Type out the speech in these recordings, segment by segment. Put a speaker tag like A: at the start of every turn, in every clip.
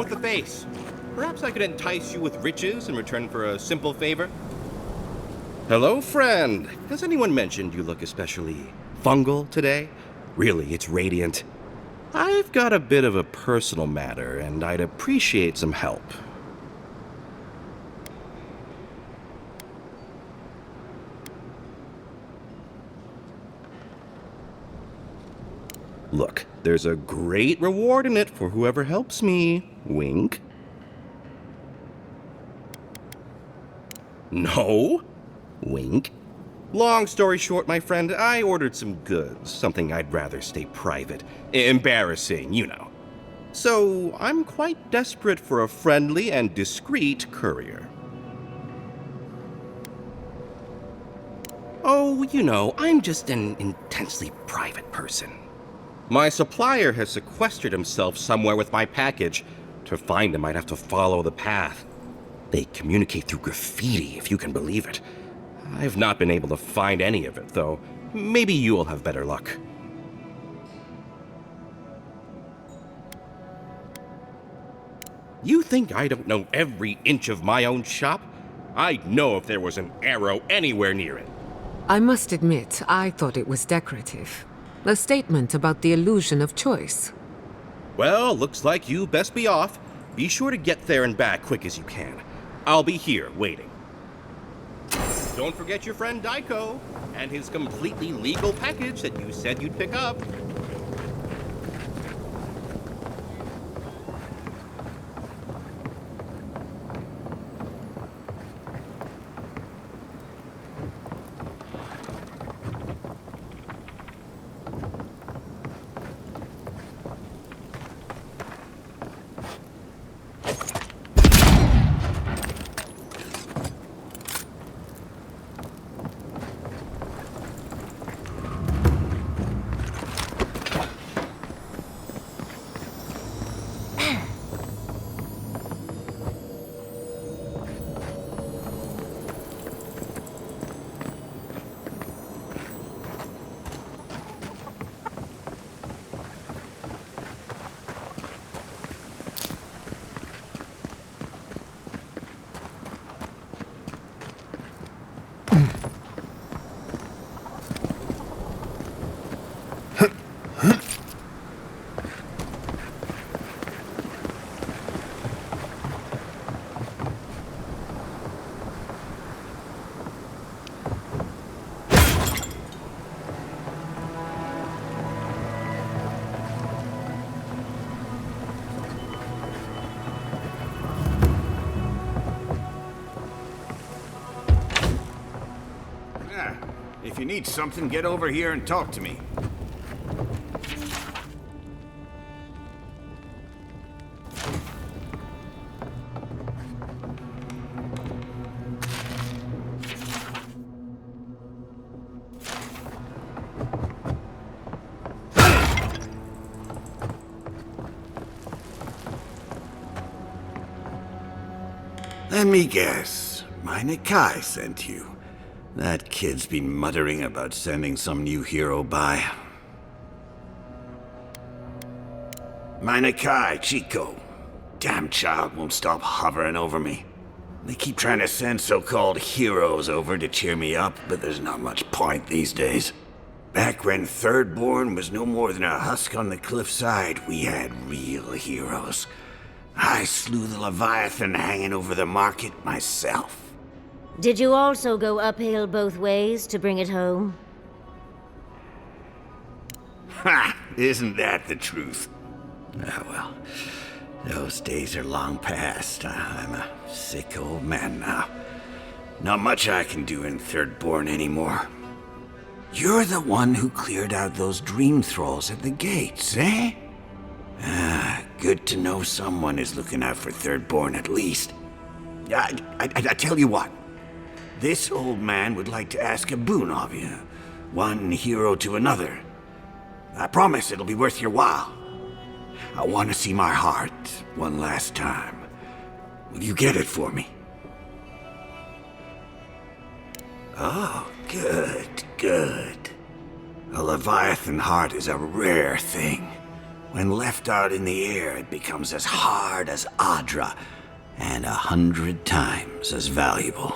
A: with the face. Perhaps I could entice you with riches in return for a simple favor? Hello, friend. Has anyone mentioned you look especially fungal today? Really, it's radiant. I've got a bit of a personal matter, and I'd appreciate some help. Look, there's a great reward in it for whoever helps me. Wink. No. Wink. Long story short, my friend, I ordered some goods, something I'd rather stay private. Embarrassing, you know. So, I'm quite desperate for a friendly and discreet courier. Oh, you know, I'm just an intensely private person. My supplier has sequestered himself somewhere with my package. To find him, I'd have to follow the path. They communicate through graffiti, if you can believe it. I've not been able to find any of it, though. Maybe you'll have better luck. You think I don't know every inch of my own shop? I'd know if there was an arrow anywhere near it.
B: I must admit, I thought it was decorative. A statement about the illusion of choice.
A: Well, looks like you best be off. Be sure to get there and back quick as you can. I'll be here, waiting. Don't forget your friend Daiko, and his completely legal package that you said you'd pick up.
C: If you need something, get over here and talk to me. Let me guess. My Nikai sent you. That kid's been muttering about sending some new hero by. My Nikai, Chico. Damn child won't stop hovering over me. They keep trying to send so-called heroes over to cheer me up, but there's not much point these days. Back when Thirdborn was no more than a husk on the cliffside, we had real heroes. I slew the Leviathan hanging over the market myself.
D: Did you also go uphill both ways to bring it home?
C: Ha! Isn't that the truth? Ah, well, those days are long past. I'm a sick old man now. Not much I can do in Thirdborn anymore. You're the one who cleared out those dream thralls at the gates, eh? Ah, good to know someone is looking out for Thirdborn at least. I tell you what. This old man would like to ask a boon of you. One hero to another. I promise it'll be worth your while. I want to see my heart one last time. Will you get it for me? Oh, good, good. A Leviathan heart is a rare thing. When left out in the air, it becomes as hard as Adra, and 100 times as valuable.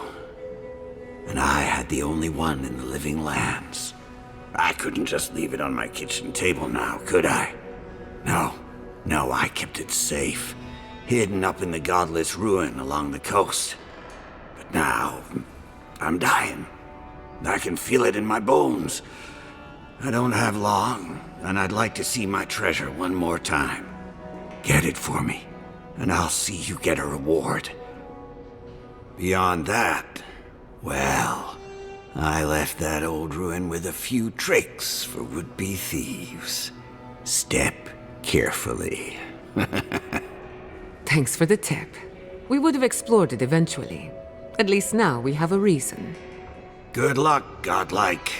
C: And I had the only one in the living lands. I couldn't just leave it on my kitchen table now, could I? No, I kept it safe, hidden up in the godless ruin along the coast. But now, I'm dying. I can feel it in my bones. I don't have long, and I'd like to see my treasure one more time. Get it for me, and I'll see you get a reward. Beyond that, well, I left that old ruin with a few tricks for would-be thieves. Step carefully.
B: Thanks for the tip. We would have explored it eventually. At least now we have a reason.
C: Good luck, godlike.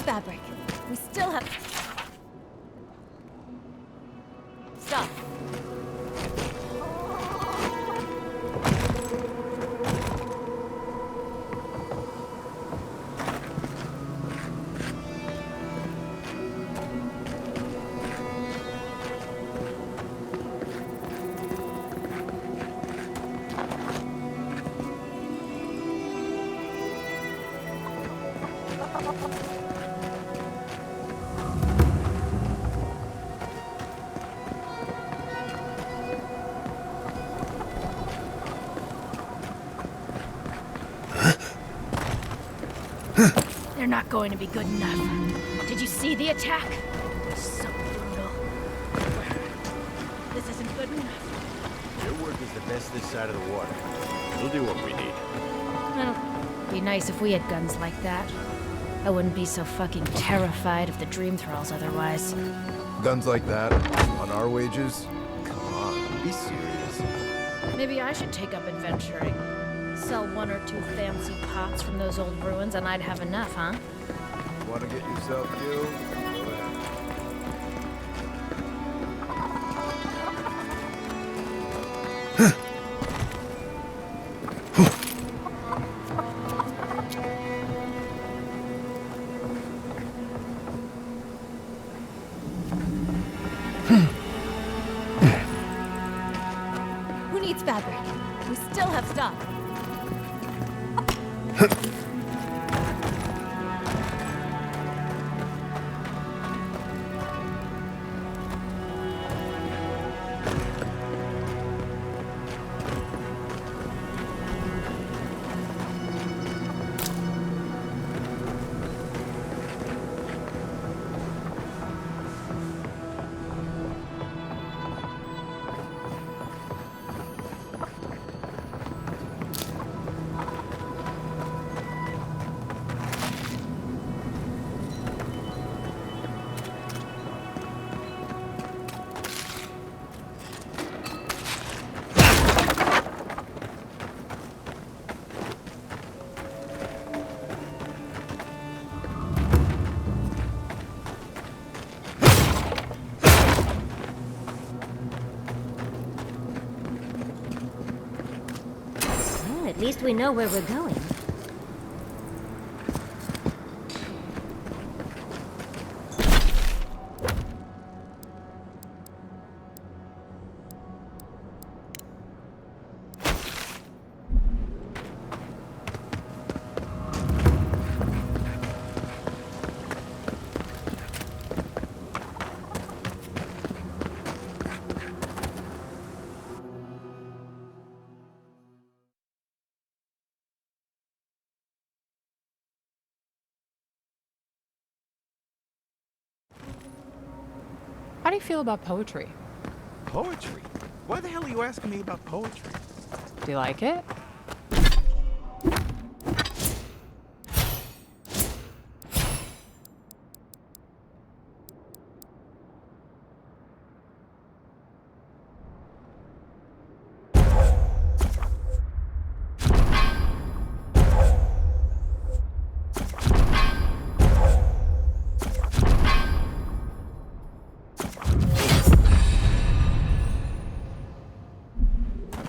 E: Fabric. We still have... Stop. They're not going to be good enough. Did you see the attack? So brutal. This isn't good enough.
F: Your work is the best this side of the water. We'll do what we need.
E: Well, be nice if we had guns like that. I wouldn't be so fucking terrified of the Dream Thralls otherwise.
F: Guns like that? On our wages? Come on, be serious.
E: Maybe I should take up adventuring. Sell one or two fancy pots from those old ruins and I'd have enough, huh?
F: Want to get yourself killed? Go ahead.
E: Who needs fabric? We still have stuff.
D: At least we know where we're going.
G: How do you feel about poetry?
F: Poetry? Why the hell are you asking me about poetry?
G: Do you like it?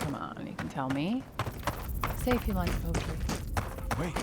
G: Come on, you can tell me. Say if you like poetry.
F: Wait.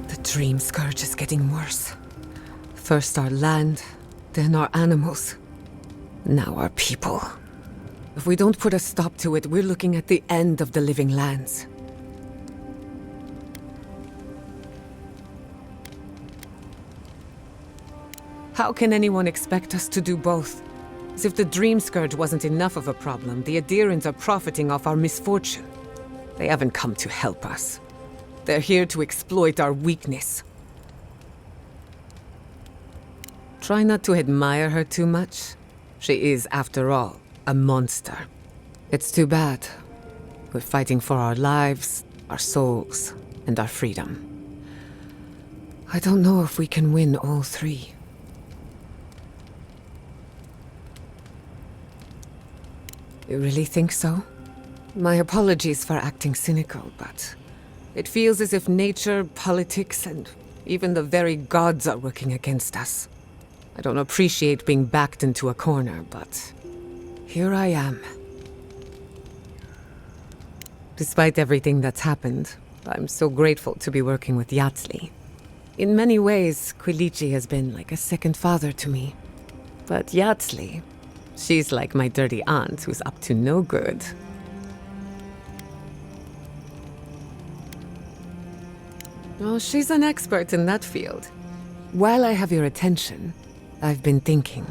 B: The dream scourge is getting worse. First our land, then our animals. Now our people. If we don't put a stop to it, we're looking at the end of the living lands. How can anyone expect us to do both? As if the dream scourge wasn't enough of a problem, the Adherents are profiting off our misfortune. They haven't come to help us. They're here to exploit our weakness. Try not to admire her too much. She is, after all, a monster. It's too bad. We're fighting for our lives, our souls, and our freedom. I don't know if we can win all three. You really think so? My apologies for acting cynical, but it feels as if nature, politics, and even the very gods are working against us. I don't appreciate being backed into a corner, but here I am. Despite everything that's happened, I'm so grateful to be working with Yatsli. In many ways, Quilichi has been like a second father to me. But Yatsli, she's like my dirty aunt who's up to no good. Oh, she's an expert in that field. While I have your attention, I've been thinking.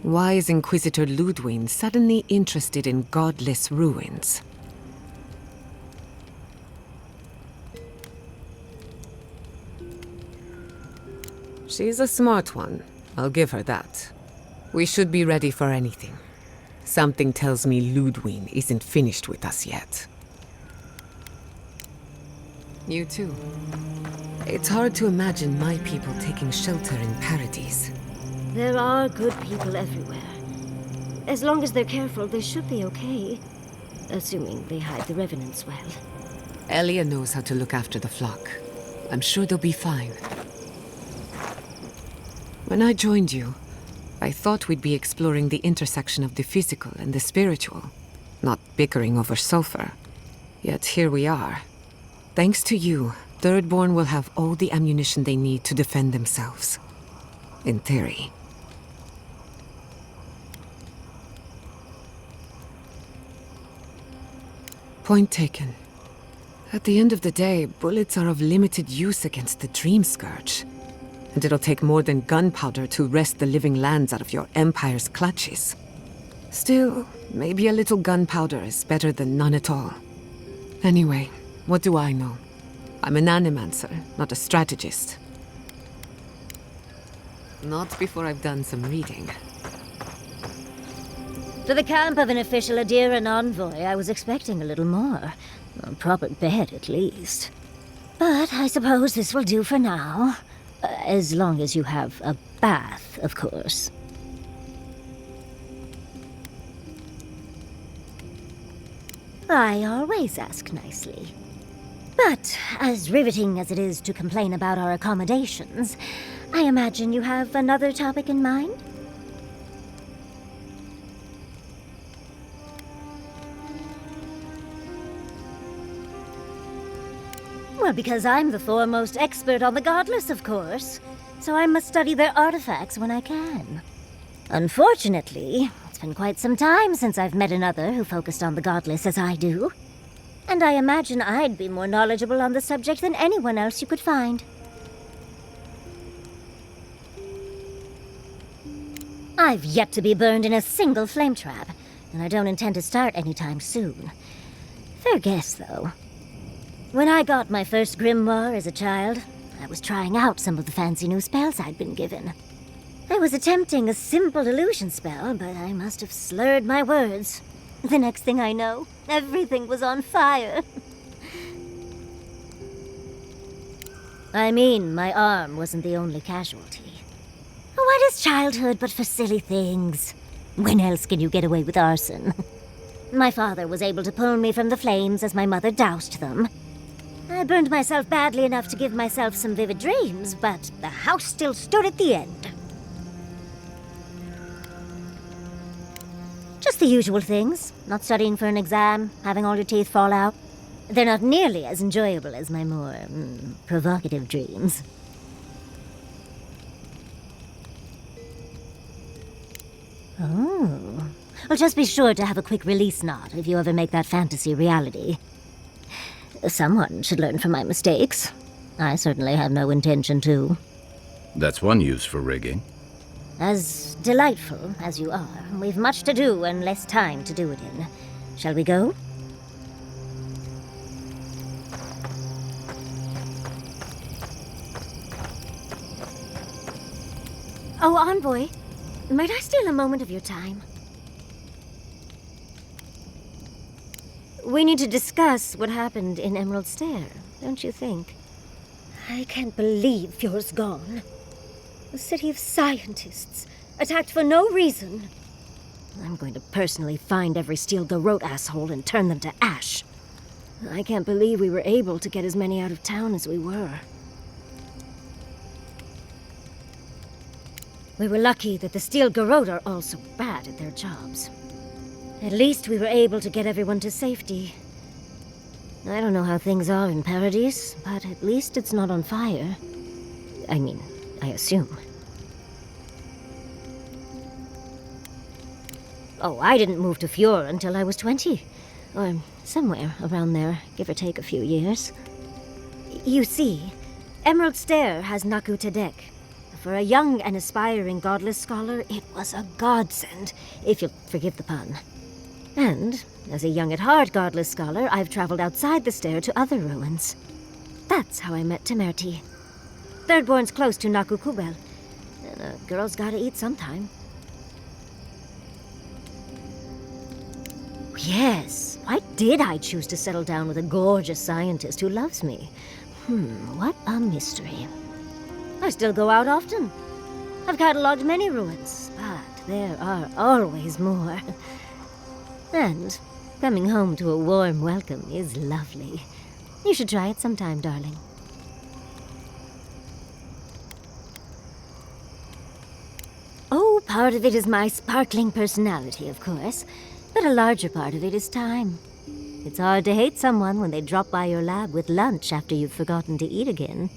B: Why is Inquisitor Ludwig suddenly interested in godless ruins? She's a smart one, I'll give her that. We should be ready for anything. Something tells me Ludwig isn't finished with us yet. You too. It's hard to imagine my people taking shelter in Paradise.
D: There are good people everywhere. As long as they're careful, they should be okay. Assuming they hide the revenants well.
B: Elia knows how to look after the flock. I'm sure they'll be fine. When I joined you, I thought we'd be exploring the intersection of the physical and the spiritual, not bickering over sulfur. Yet here we are. Thanks to you, Thirdborn will have all the ammunition they need to defend themselves. In theory. Point taken. At the end of the day, bullets are of limited use against the Dream Scourge. And it'll take more than gunpowder to wrest the living lands out of your Empire's clutches. Still, maybe a little gunpowder is better than none at all. Anyway, what do I know? I'm an animancer, not a strategist. Not before I've done some reading.
D: For the camp of an official Adherent envoy, I was expecting a little more. A proper bed, at least. But I suppose this will do for now. As long as you have a bath, of course. I always ask nicely. But as riveting as it is to complain about our accommodations, I imagine you have another topic in mind? Well, because I'm the foremost expert on the Godless, of course. So I must study their artifacts when I can. Unfortunately, it's been quite some time since I've met another who focused on the Godless as I do. And I imagine I'd be more knowledgeable on the subject than anyone else you could find. I've yet to be burned in a single flame trap, and I don't intend to start anytime soon. Fair guess, though. When I got my first grimoire as a child, I was trying out some of the fancy new spells I'd been given. I was attempting a simple illusion spell, but I must have slurred my words. The next thing I know, everything was on fire. I mean, my arm wasn't the only casualty. What is childhood but for silly things? When else can you get away with arson? My father was able to pull me from the flames as my mother doused them. I burned myself badly enough to give myself some vivid dreams, but the house still stood at the end. Just the usual things. Not studying for an exam, having all your teeth fall out. They're not nearly as enjoyable as my more, provocative dreams. Oh. Well, just be sure to have a quick release knot if you ever make that fantasy reality. Someone should learn from my mistakes. I certainly have no intention to.
C: That's one use for rigging.
D: As delightful as you are, we've much to do and less time to do it in. Shall we go? Oh, Envoy, might I steal a moment of your time? We need to discuss what happened in Emerald Stair, don't you think? I can't believe Fjord's gone. A city of scientists, attacked for no reason. I'm going to personally find every Steel Garrote asshole and turn them to ash. I can't believe we were able to get as many out of town as we were. We were lucky that the Steel Garrote are all so bad at their jobs. At least we were able to get everyone to safety. I don't know how things are in Paradise, but at least it's not on fire. I mean, I assume. Oh, I didn't move to Fjord until I was 20. Or somewhere around there, give or take a few years. You see, Emerald Stair has Naku Tedek. For a young and aspiring godless scholar, it was a godsend, if you'll forgive the pun. And, as a young-at-heart godless scholar, I've traveled outside the stair to other ruins. That's how I met Temerty. Thirdborn's close to Naku Kubel, and a girl's gotta eat sometime. Yes, why did I choose to settle down with a gorgeous scientist who loves me? What a mystery. I still go out often. I've catalogued many ruins, but there are always more. And coming home to a warm welcome is lovely. You should try it sometime, darling. Oh, part of it is my sparkling personality, of course. But a larger part of it is time. It's hard to hate someone when they drop by your lab with lunch after you've forgotten to eat again.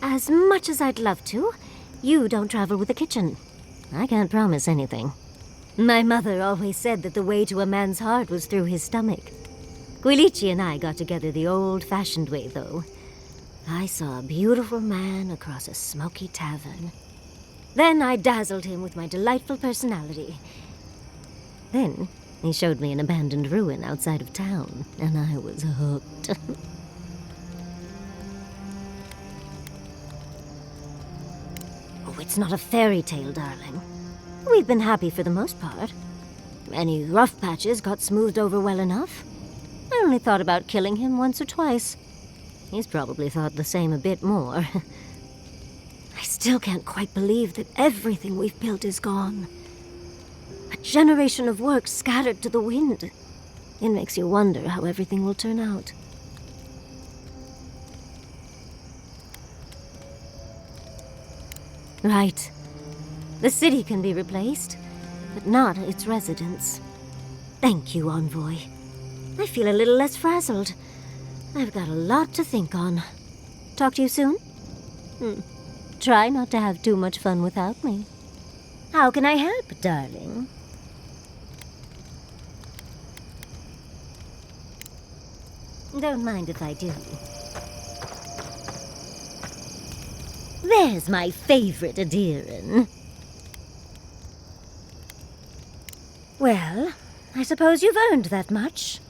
D: As much as I'd love to, you don't travel with the kitchen. I can't promise anything. My mother always said that the way to a man's heart was through his stomach. Guilichi and I got together the old-fashioned way, though. I saw a beautiful man across a smoky tavern. Then I dazzled him with my delightful personality. Then he showed me an abandoned ruin outside of town, and I was hooked. Oh, it's not a fairy tale, darling. We've been happy for the most part. Any rough patches got smoothed over well enough. I only thought about killing him once or twice. He's probably thought the same a bit more. I still can't quite believe that everything we've built is gone. A generation of work scattered to the wind. It makes you wonder how everything will turn out. Right. The city can be replaced, but not its residents. Thank you, Envoy. I feel a little less frazzled. I've got a lot to think on. Talk to you soon? Try not to have too much fun without me. How can I help, darling? Don't mind if I do. There's my favorite Adiran. Well, I suppose you've earned that much.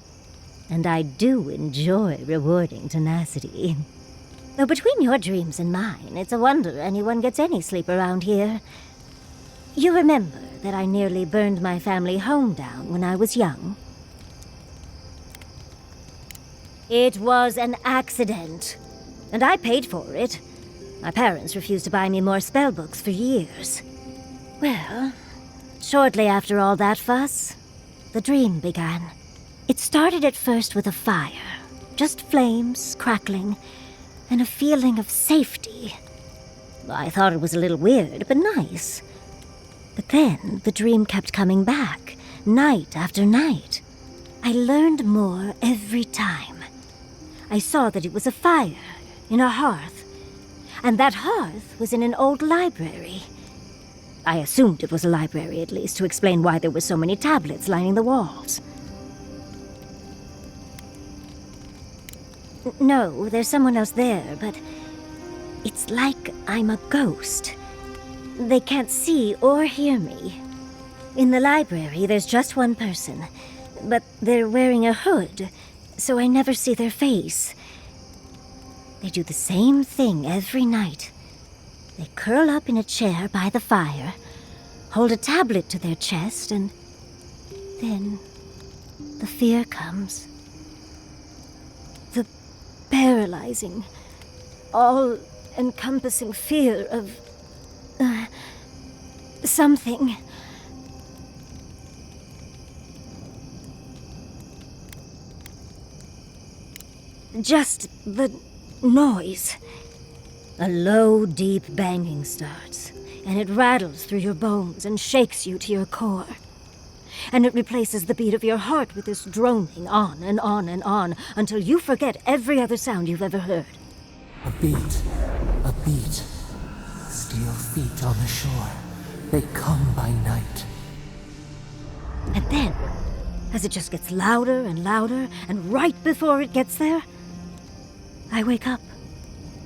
D: And I do enjoy rewarding tenacity. Though between your dreams and mine, it's a wonder anyone gets any sleep around here. You remember that I nearly burned my family home down when I was young? It was an accident, and I paid for it. My parents refused to buy me more spellbooks for years. Well, shortly after all that fuss, the dream began. It started at first with a fire, just flames crackling, and a feeling of safety. I thought it was a little weird, but nice. But then the dream kept coming back, night after night. I learned more every time. I saw that it was a fire in a hearth, and that hearth was in an old library. I assumed it was a library, at least, to explain why there were so many tablets lining the walls. No, there's someone else there, but it's like I'm a ghost. They can't see or hear me. In the library, there's just one person, but they're wearing a hood, so I never see their face. They do the same thing every night. They curl up in a chair by the fire, hold a tablet to their chest, and then the fear comes. The paralyzing, all-encompassing fear of something. Just the noise. A low, deep banging starts, and it rattles through your bones and shakes you to your core. And it replaces the beat of your heart with this droning on and on and on until you forget every other sound you've ever heard.
H: A beat. Steel feet on the shore. They come by night.
D: And then, as it just gets louder and louder, and right before it gets there, I wake up.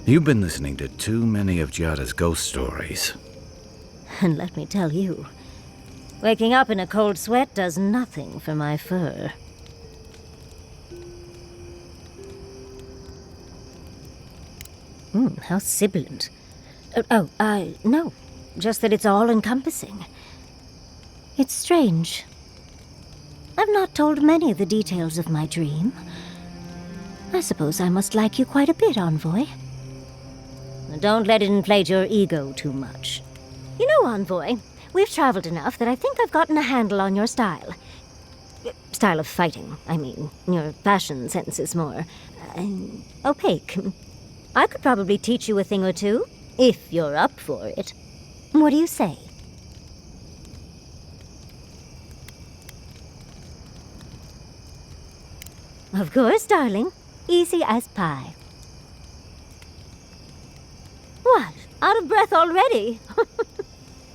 C: You've been listening to too many of Giada's ghost stories.
D: And let me tell you, waking up in a cold sweat does nothing for my fur. How sibilant. No. Just that it's all-encompassing. It's strange. I've not told many of the details of my dream. I suppose I must like you quite a bit, Envoy. Don't let it inflate your ego too much. You know, Envoy, we've traveled enough that I think I've gotten a handle on your style. Style of fighting, I mean. Your fashion sense is more opaque. I could probably teach you a thing or two, if you're up for it. What do you say? Of course, darling. Easy as pie. What? Out of breath already?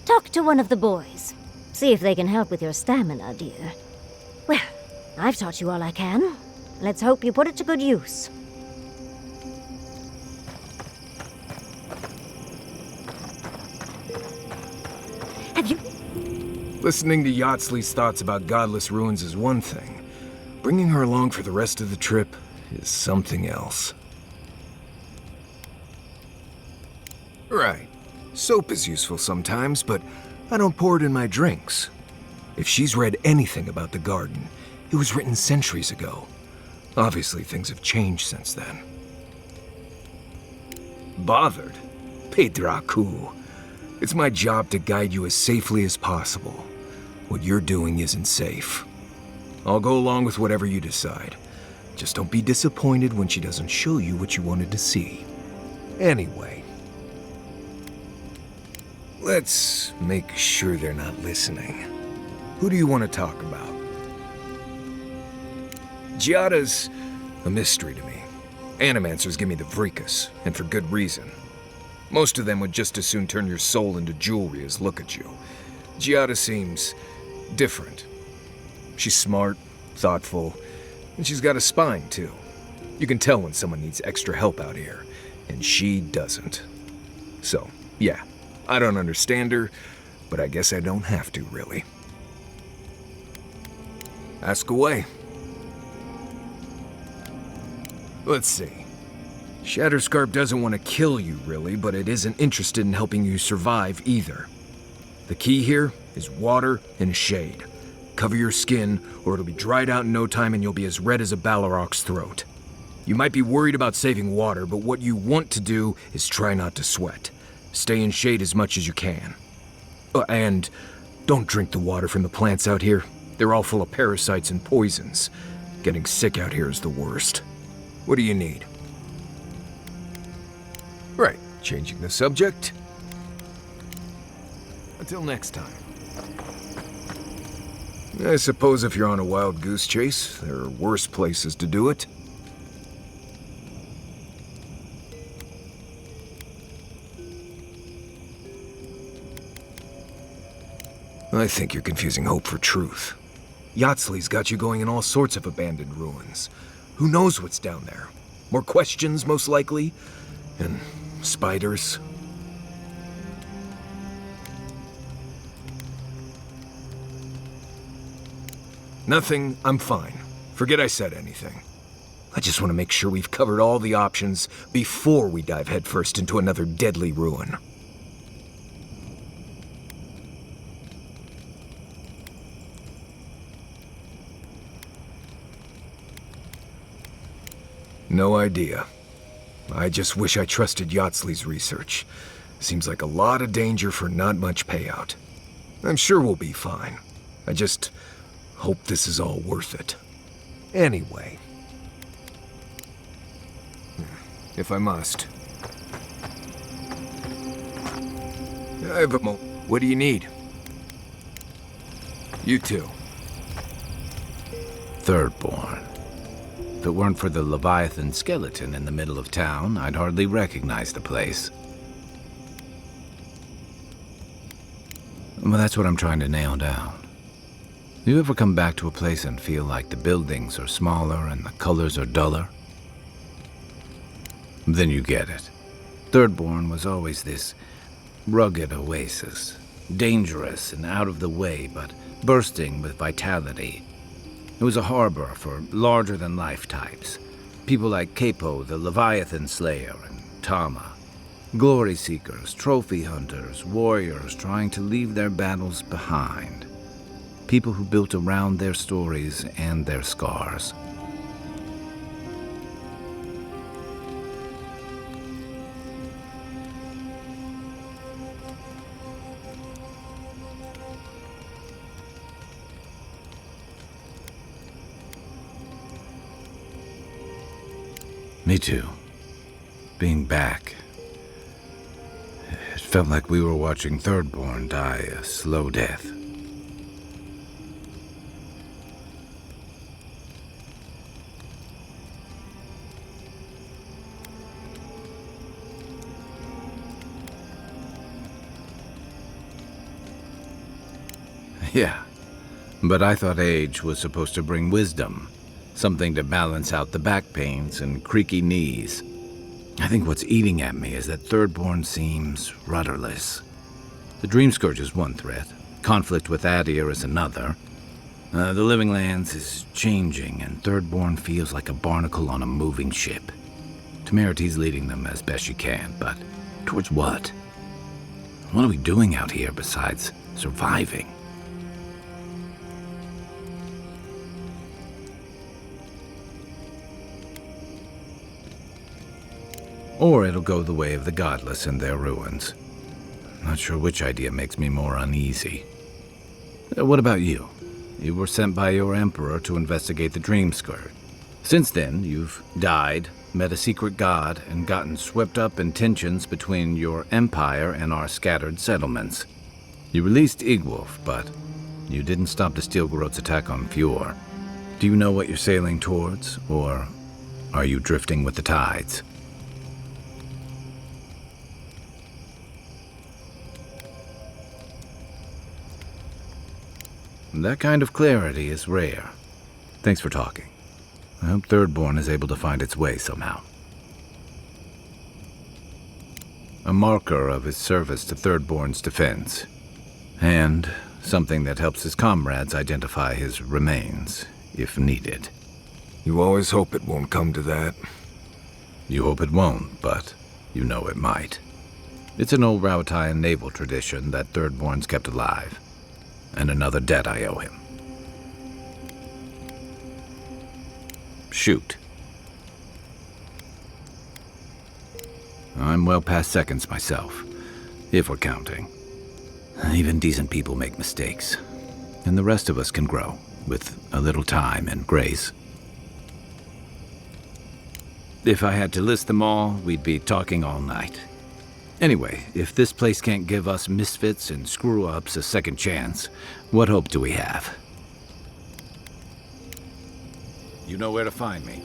D: Talk to one of the boys. See if they can help with your stamina, dear. Well, I've taught you all I can. Let's hope you put it to good use. Have you...
I: Listening to Yatsley's thoughts about godless ruins is one thing. Bringing her along for the rest of the trip is something else. Right. Soap is useful sometimes, but I don't pour it in my drinks. If she's read anything about the garden, it was written centuries ago. Obviously, things have changed since then. Bothered? Pedraku. It's my job to guide you as safely as possible. What you're doing isn't safe. I'll go along with whatever you decide. Just don't be disappointed when she doesn't show you what you wanted to see. Anyway, let's make sure they're not listening. Who do you want to talk about? Giada's a mystery to me. Animancers give me the vricus, and for good reason. Most of them would just as soon turn your soul into jewelry as look at you. Giada seems different. She's smart, thoughtful, and she's got a spine, too. You can tell when someone needs extra help out here, and she doesn't. So, yeah, I don't understand her, but I guess I don't have to, really. Ask away. Let's see. Shatterscarp doesn't want to kill you, really, but it isn't interested in helping you survive either. The key here is water and shade. Cover your skin, or it'll be dried out in no time and you'll be as red as a Balrog's throat. You might be worried about saving water, but what you want to do is try not to sweat. Stay in shade as much as you can. And don't drink the water from the plants out here. They're all full of parasites and poisons. Getting sick out here is the worst. What do you need? Right, changing the subject. Until next time. I suppose if you're on a wild goose chase, there are worse places to do it. I think you're confusing hope for truth. Yatsley's got you going in all sorts of abandoned ruins. Who knows what's down there? More questions, most likely. And spiders. Nothing, I'm fine. Forget I said anything. I just want to make sure we've covered all the options before we dive headfirst into another deadly ruin. No idea. I just wish I trusted Yatsley's research. Seems like a lot of danger for not much payout. I'm sure we'll be fine. I just hope this is all worth it. Anyway. If I must. I have a What do you need? You too.
J: Thirdborn. If it weren't for the Leviathan skeleton in the middle of town, I'd hardly recognize the place. Well, that's what I'm trying to nail down. You ever come back to a place and feel like the buildings are smaller and the colors are duller? Then you get it. Thirdborn was always this rugged oasis. Dangerous and out of the way, but bursting with vitality. It was a harbor for larger-than-life types. People like Capo, the Leviathan Slayer, and Tama. Glory seekers, trophy hunters, warriors trying to leave their battles behind. People who built around their stories and their scars. Me too. Being back. It felt like we were watching Thirdborn die a slow death. Yeah, but I thought age was supposed to bring wisdom. Something to balance out the back pains and creaky knees. I think what's eating at me is that Thirdborn seems rudderless. The Dream Scourge is one threat. Conflict with Adir is another. The Living Lands is changing, and Thirdborn feels like a barnacle on a moving ship. Temerity's leading them as best she can, but towards what? What are we doing out here besides surviving? or it'll go the way of the godless and their ruins. Not sure which idea makes me more uneasy. What about you? You were sent by your emperor to investigate the Dream Scourge. Since then, you've died, met a secret god, and gotten swept up in tensions between your empire and our scattered settlements. You released Igwolf, but you didn't stop the Steel-Garot's attack on Fjord. Do you know what you're sailing towards, or are you drifting with the tides? That kind of clarity is rare. Thanks for talking. I hope Thirdborn is able to find its way somehow. A marker of his service to Thirdborn's defense, and something that helps his comrades identify his remains, if needed.
I: You always hope it won't come to that.
J: You hope it won't, but you know it might. It's an old Rauataian naval tradition that Thirdborn's kept alive, and another debt I owe him. Shoot. I'm well past seconds myself, if we're counting. Even decent people make mistakes, and the rest of us can grow, with a little time and grace. If I had to list them all, we'd be talking all night. Anyway, if this place can't give us misfits and screw-ups a second chance, what hope do we have? You know where to find me.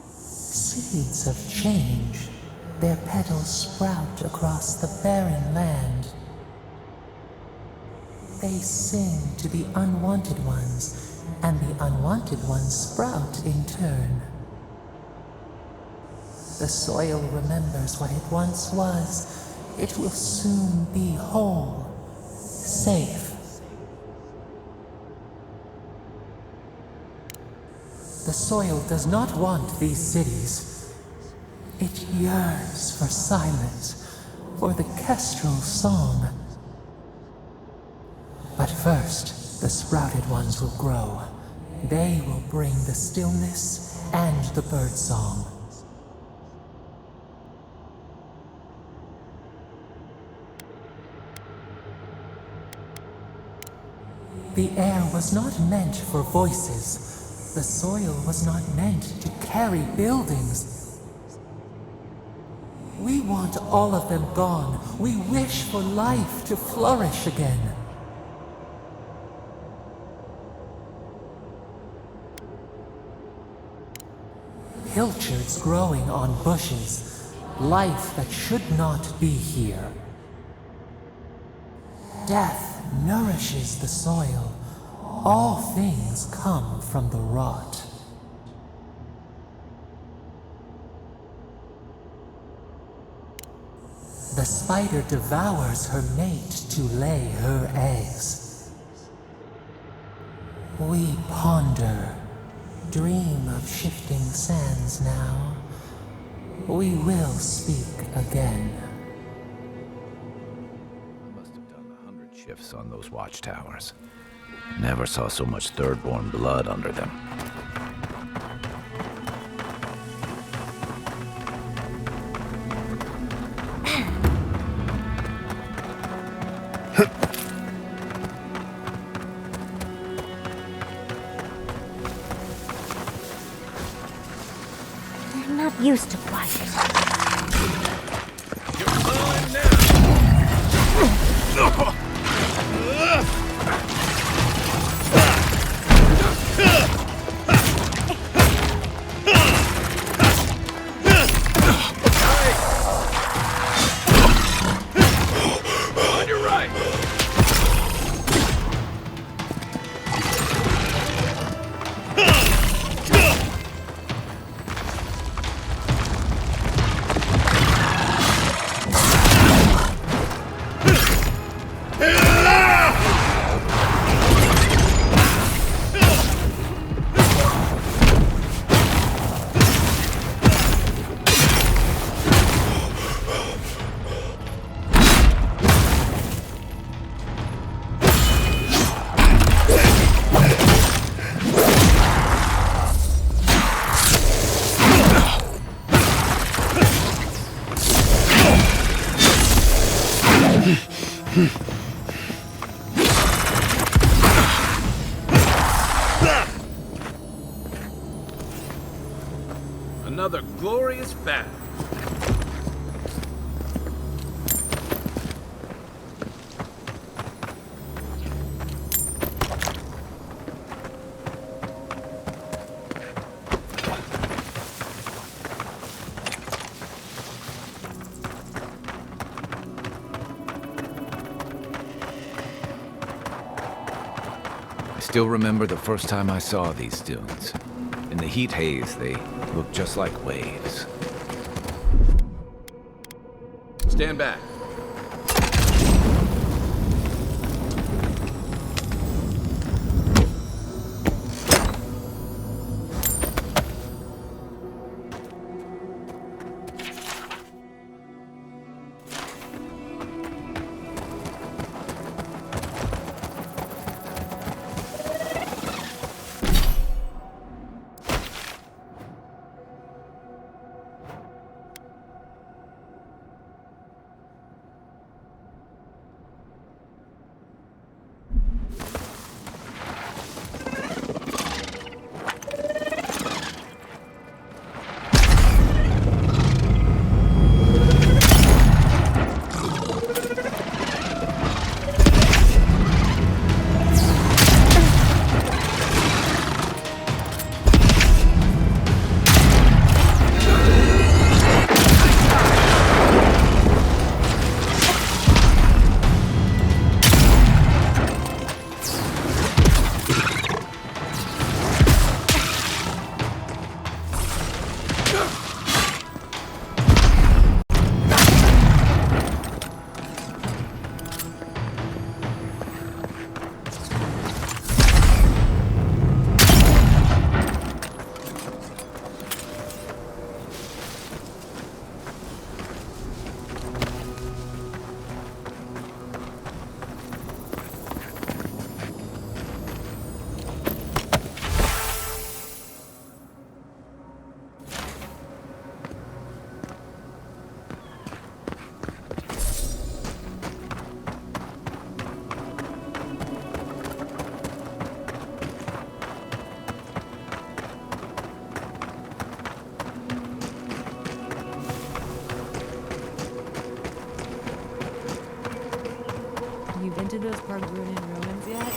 H: Seeds of change, their petals sprout across the barren land. They sing to the unwanted ones, and the unwanted ones sprout in turn. The soil remembers what it once was. It will soon be whole, safe. The soil does not want these cities. It yearns for silence, for the kestrel song. But first, the sprouted ones will grow. They will bring the stillness and the birdsong. The air was not meant for voices. The soil was not meant to carry buildings. We want all of them gone. We wish for life to flourish again. Pilchards growing on bushes. Life that should not be here. Death nourishes the soil. All things come from the rot. The spider devours her mate to lay her eggs. We ponder, dream of shifting sands now. We will speak again.
J: I must have done 100 shifts on those watchtowers. Never saw so much Thirdborn blood under them.
D: We're not used to quiet.
I: Another glorious battle.
J: I still remember the first time I saw these dunes. In the heat haze, they look just like waves.
I: Stand back.
B: You been to those Park-Brunnen ruins yet?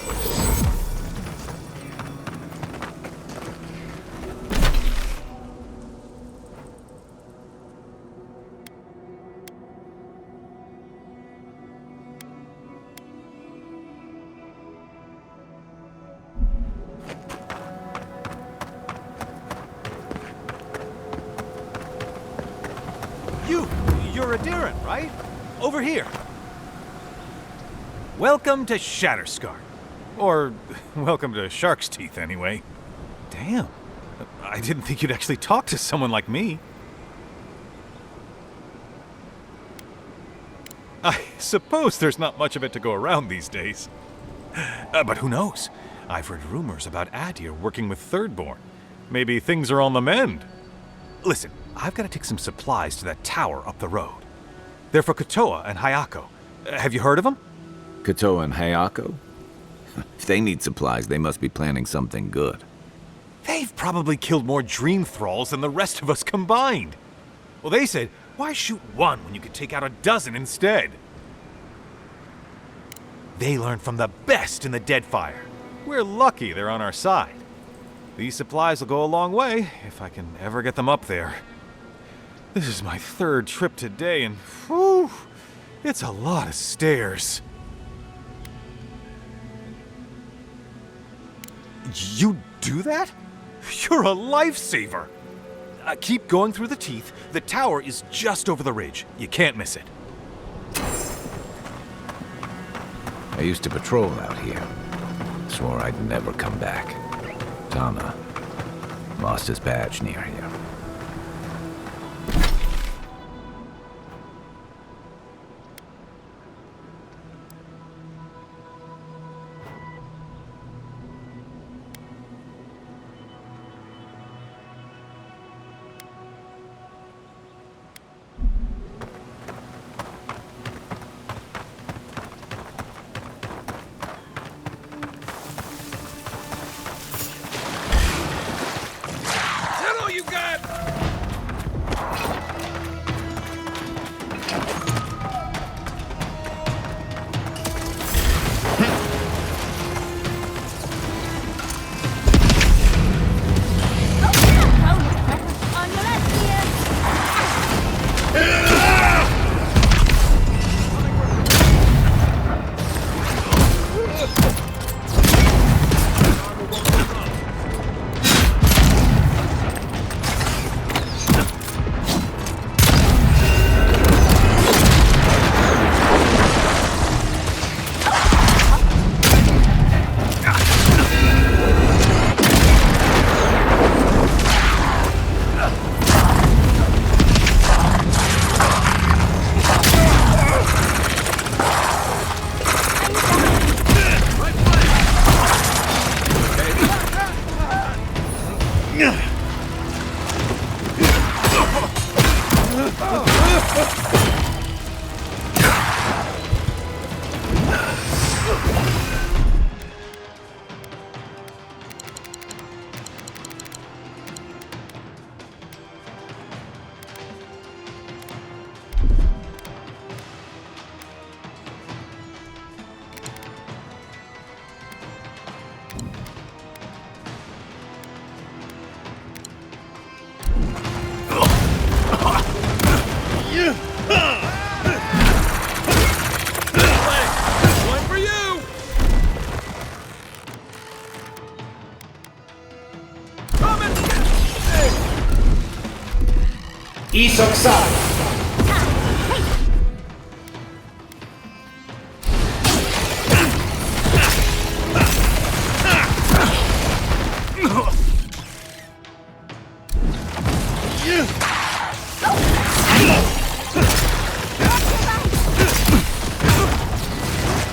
K: You're a Darren, right? Over here. Welcome to Shatterscar. Or, welcome to Shark's Teeth, anyway. Damn. I didn't think you'd actually talk to someone like me. I suppose there's not much of it to go around these days. But who knows? I've heard rumors about Adir working with Thirdborn. Maybe things are on the mend. Listen, I've got to take some supplies to that tower up the road. They're for Kotoa and Hayako. Have you heard of them?
J: Kotoa and Hayako? If they need supplies, they must be planning something good.
K: They've probably killed more dream thralls than the rest of us combined. Well, they said, why shoot one when you could take out a dozen instead? They learned from the best in the Deadfire. We're lucky they're on our side. These supplies will go a long way, if I can ever get them up there. This is my third trip today, and whew, it's a lot of stairs. You do that? You're a lifesaver! Keep going through the teeth. The tower is just over the ridge. You can't miss it.
J: I used to patrol out here. Swore I'd never come back. Tama lost his badge near here.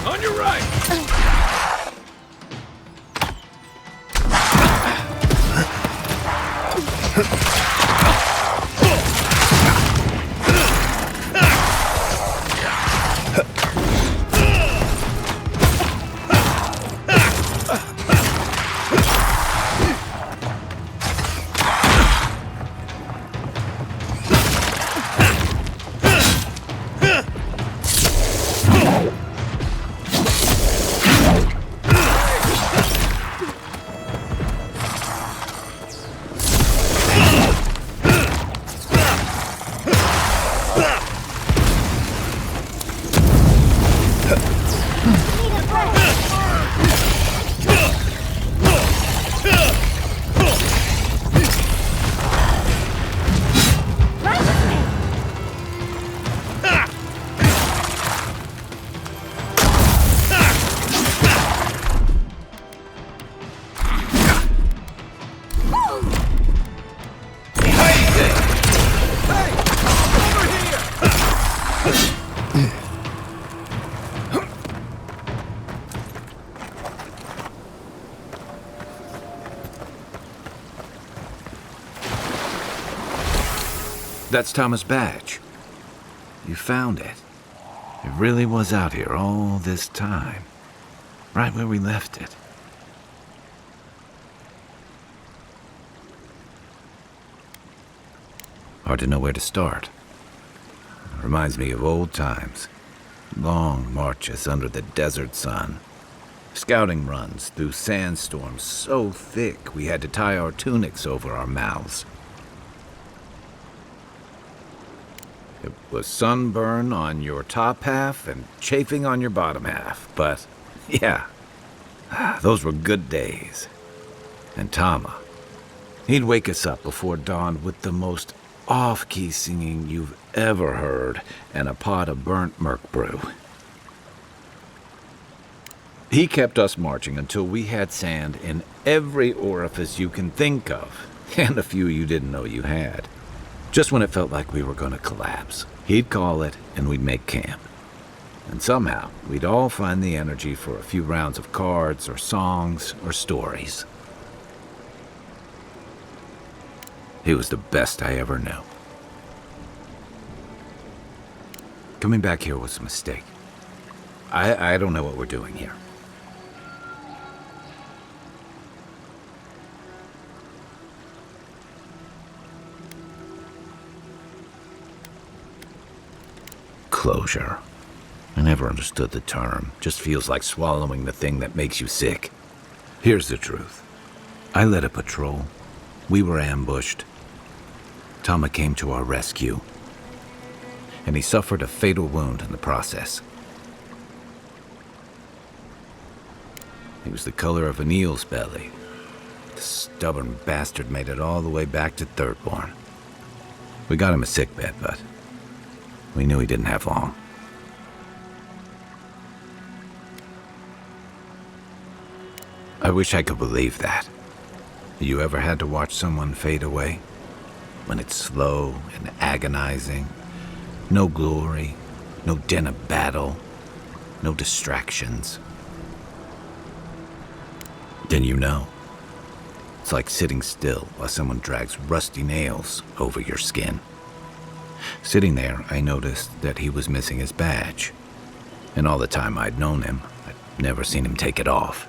I: On your right! That's Thomas' badge. You found it. It really was out here all this time. Right where we left it. Hard to know where to start. Reminds me of old times. Long marches under the desert sun. Scouting runs through sandstorms so thick we had to tie our tunics over our mouths. It was sunburn on your top half and chafing on your bottom half, but yeah, those were good days. And Tama, he'd wake us up before dawn with the most off-key singing you've ever heard and a pot of burnt merc brew. He kept us marching until we had sand in every orifice you can think of, and a few you didn't know you had. Just when it felt like we were going to collapse, he'd call it and we'd make camp. And somehow, we'd all find the energy for a few rounds of cards or songs or stories. He was the best I ever knew. Coming back here was a mistake. I don't know what we're doing here. Closure. I never understood the term. Just feels like swallowing the thing that makes you sick. Here's the truth. I led a patrol. We were ambushed. Tama came to our rescue. And he suffered a fatal wound in the process. He was the color of an eel's belly. The stubborn bastard made it all the way back to Thirdborn. We got him a sickbed, but we knew he didn't have long. I wish I could believe that. You ever had to watch someone fade away? When it's slow and agonizing? No glory, no din of battle, no distractions. Then you know. It's like sitting still while someone drags rusty nails over your skin.
J: Sitting there, I noticed that he was missing his badge. And all the time I'd known him, I'd never seen him take it off.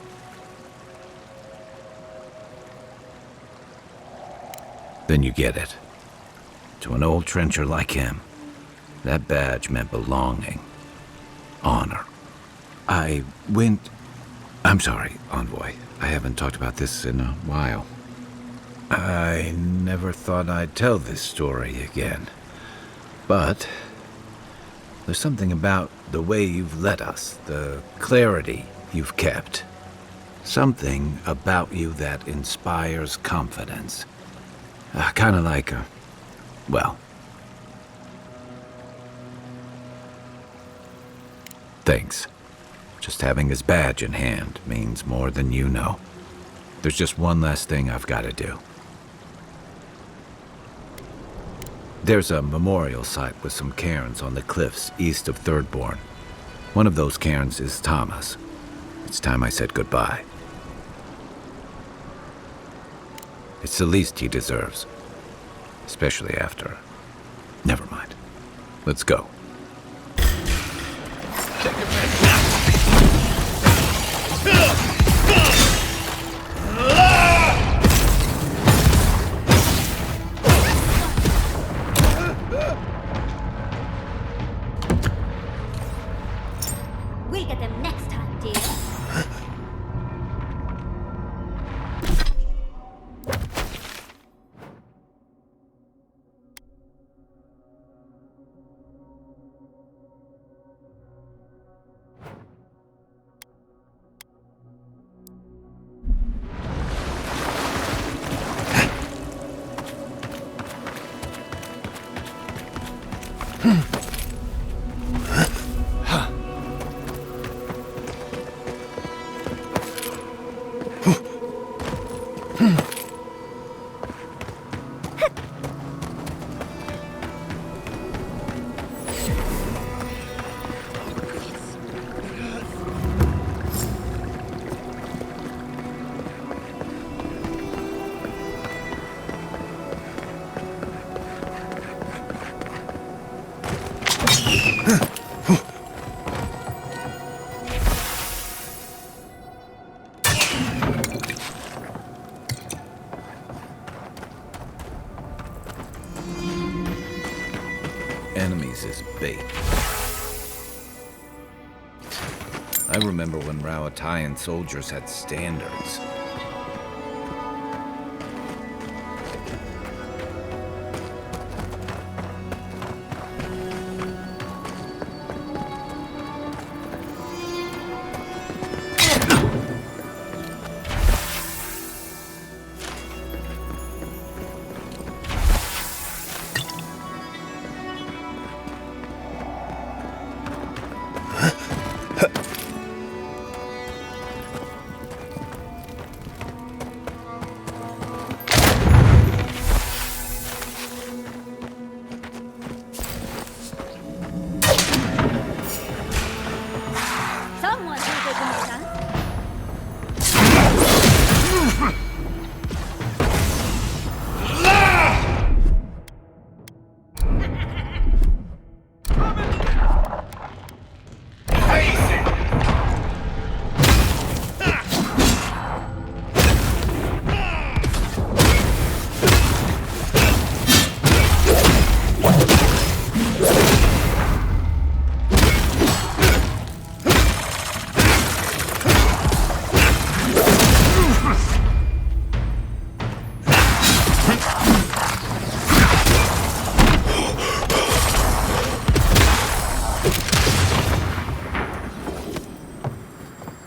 J: Then you get it. To an old trencher like him, that badge meant belonging, honor. I'm sorry, Envoy. I haven't talked about this in a while. I never thought I'd tell this story again. But there's something about the way you've led us, the clarity you've kept. Something about you that inspires confidence. Kind of like well... Thanks. Just having his badge in hand means more than you know. There's just one last thing I've got to do. There's a memorial site with some cairns on the cliffs east of Thirdborn. One of those cairns is Thomas. It's time I said goodbye. It's the least he deserves. Especially after... Never mind. Let's go.
D: We'll get them next time, dear.
J: Enemies is bait. I remember when Rauatayan soldiers had standards.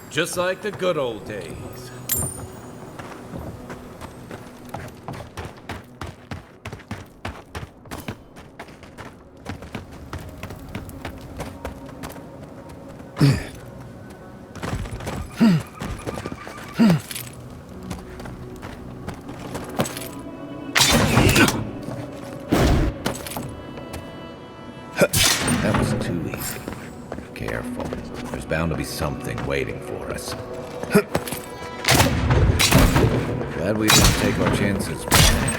J: Just like the good old days. That was too easy. Careful. There's bound to be something waiting for us. Glad we didn't take our chances with that.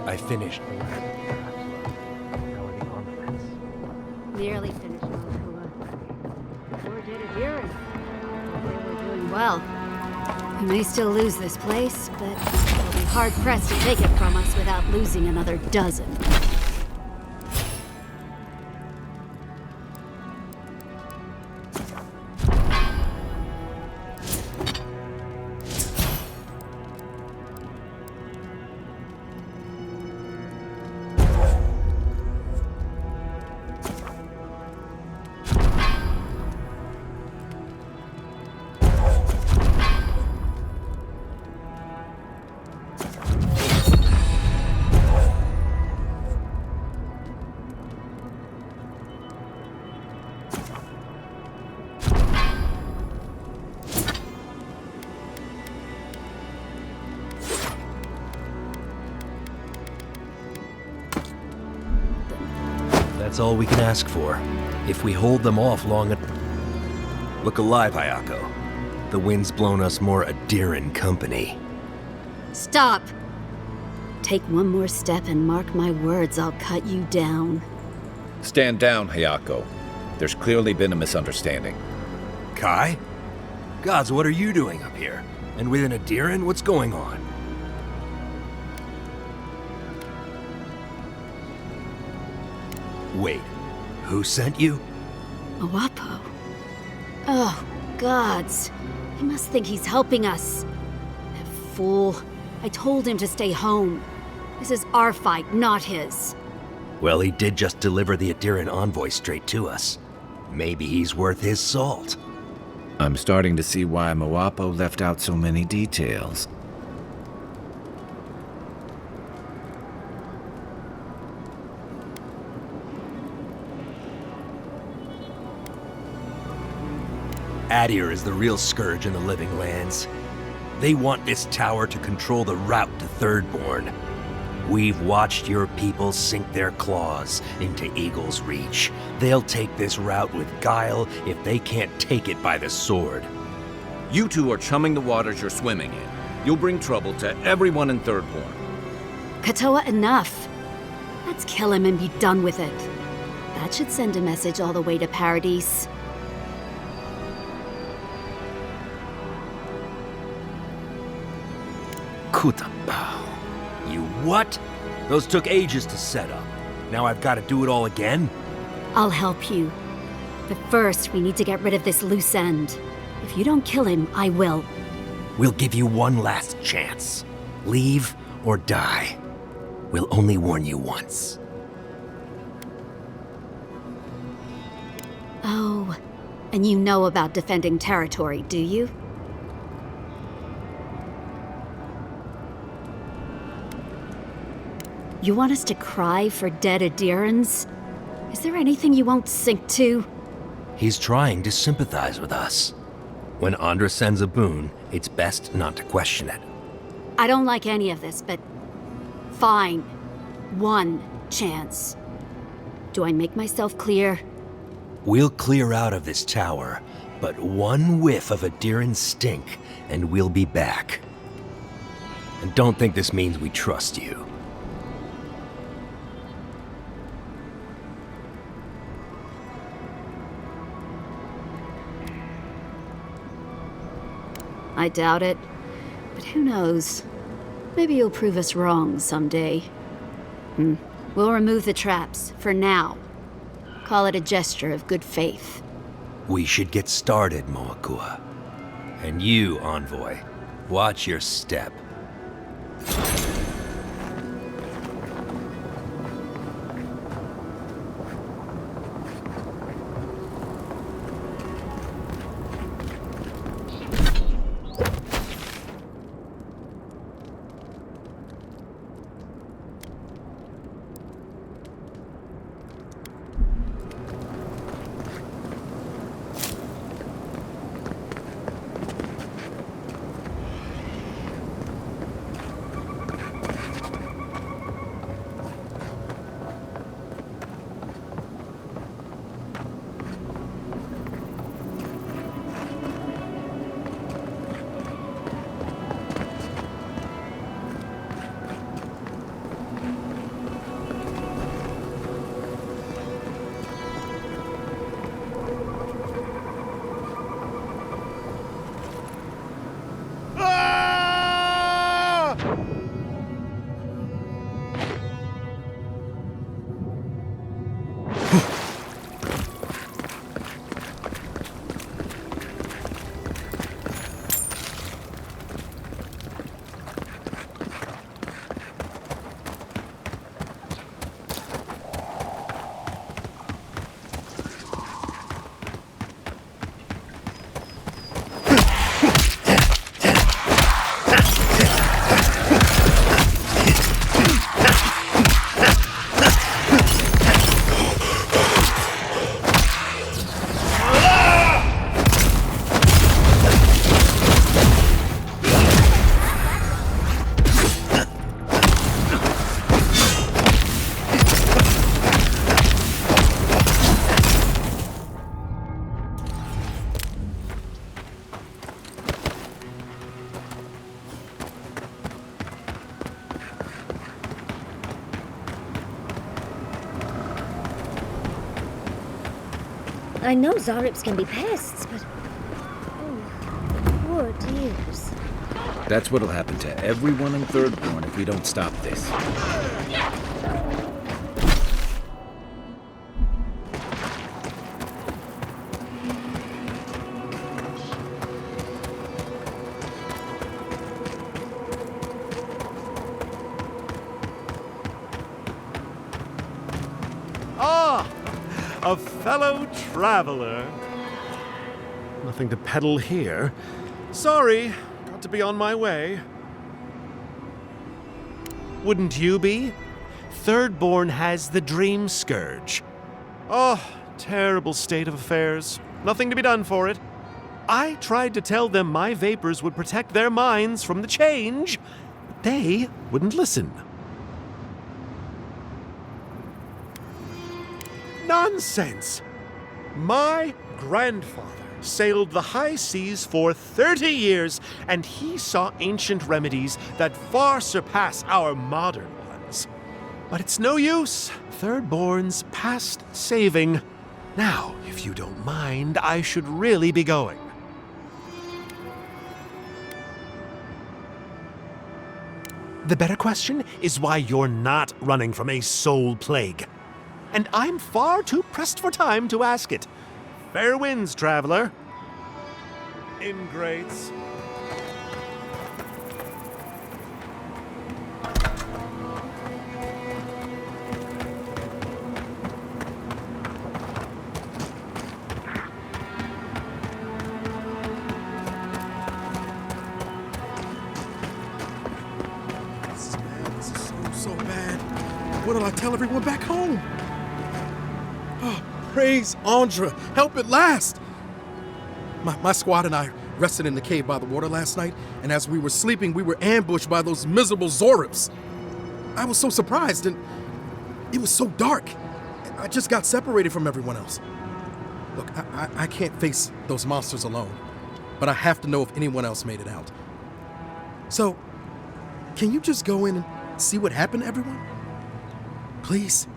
F: I finished.
L: Nearly finished, Moakua. Poor Dedidiran. They were doing well. We may still lose this place, but we'll be hard-pressed to take it from us without losing another dozen.
M: That's all we can ask for. If we hold them off long enough. Look alive, Hayako. The wind's blown us more Adiran company.
L: Stop! Take one more step and mark my words, I'll cut you down.
J: Stand down, Hayako. There's clearly been a misunderstanding.
M: Kai? Gods, what are you doing up here? And with an Adiran, what's going on? Wait, who sent you?
L: Mawapo? Oh, gods. He must think he's helping us. That fool. I told him to stay home. This is our fight, not his.
M: Well, he did just deliver the Adiran envoy straight to us. Maybe he's worth his salt.
J: I'm starting to see why Mawapo left out so many details.
M: Adir is the real scourge in the living lands. They want this tower to control the route to Thirdborn. We've watched your people sink their claws into Eagle's Reach. They'll take this route with guile if they can't take it by the sword.
J: You two are chumming the waters you're swimming in. You'll bring trouble to everyone in Thirdborn.
L: Katoa, enough. Let's kill him and be done with it. That should send a message all the way to Paradise.
M: Kutabao. You what? Those took ages to set up. Now I've got to do it all again?
L: I'll help you. But first, we need to get rid of this loose end. If you don't kill him, I will.
M: We'll give you one last chance. Leave or die. We'll only warn you once.
L: Oh, and you know about defending territory, do you? You want us to cry for dead Adirans? Is there anything you won't sink to?
M: He's trying to sympathize with us. When Andra sends a boon, it's best not to question it.
L: I don't like any of this, but fine. One chance. Do I make myself clear?
M: We'll clear out of this tower, but one whiff of Adiran stink, and we'll be back. And don't think this means we trust you.
L: I doubt it. But who knows? Maybe you'll prove us wrong someday. We'll remove the traps, for now. Call it a gesture of good faith.
M: We should get started, Moakua. And you, Envoy, watch your step.
D: I know Zarips can be pests, but... Oh, poor dears.
J: That's what'll happen to everyone in Thirdborn if we don't stop this.
N: A fellow traveler. Nothing to peddle here. Sorry, got to be on my way. Wouldn't you be? Thirdborn has the Dream Scourge. Oh, terrible state of affairs. Nothing to be done for it. I tried to tell them my vapors would protect their minds from the change, but they wouldn't listen. Nonsense! My grandfather sailed the high seas for 30 years, and he saw ancient remedies that far surpass our modern ones. But it's no use. Thirdborn's past saving. Now, if you don't mind, I should really be going. The better question is why you're not running from a soul plague. And I'm far too pressed for time to ask it. Fair winds, traveler. Ingrates.
O: This is so bad. What'll I tell everyone back home? Oh, praise Andra, help at last! My squad and I rested in the cave by the water last night, and as we were sleeping, we were ambushed by those miserable Zorips. I was so surprised, and it was so dark. I just got separated from everyone else. Look, I can't face those monsters alone, but I have to know if anyone else made it out. So, can you just go in and see what happened to everyone? Please?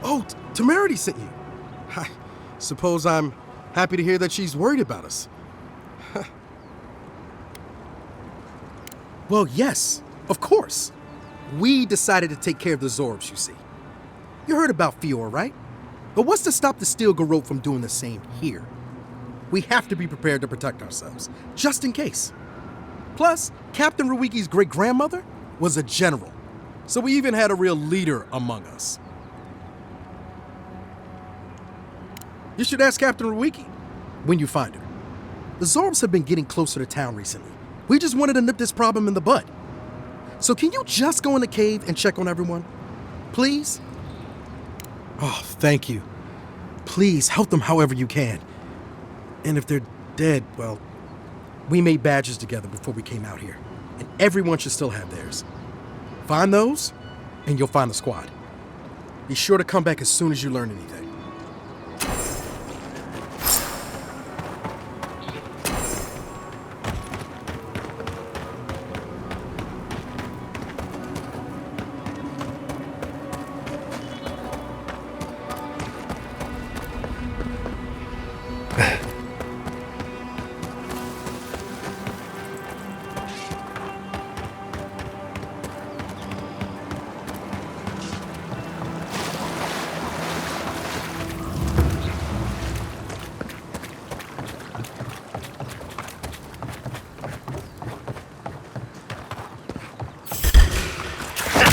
O: Oh, Temerity sent you. I suppose I'm happy to hear that she's worried about us. Well, yes, of course. We decided to take care of the Zorbs, you see. You heard about Fior, right? But what's to stop the Steel Garrote from doing the same here? We have to be prepared to protect ourselves, just in case. Plus, Captain Ruiki's great-grandmother was a general, so we even had a real leader among us. You should ask Captain Ruiki when you find her. The Zorbs have been getting closer to town recently. We just wanted to nip this problem in the bud. So can you just go in the cave and check on everyone? Please? Oh, thank you. Please help them however you can. And if they're dead, well, we made badges together before we came out here, and everyone should still have theirs. Find those, and you'll find the squad. Be sure to come back as soon as you learn anything.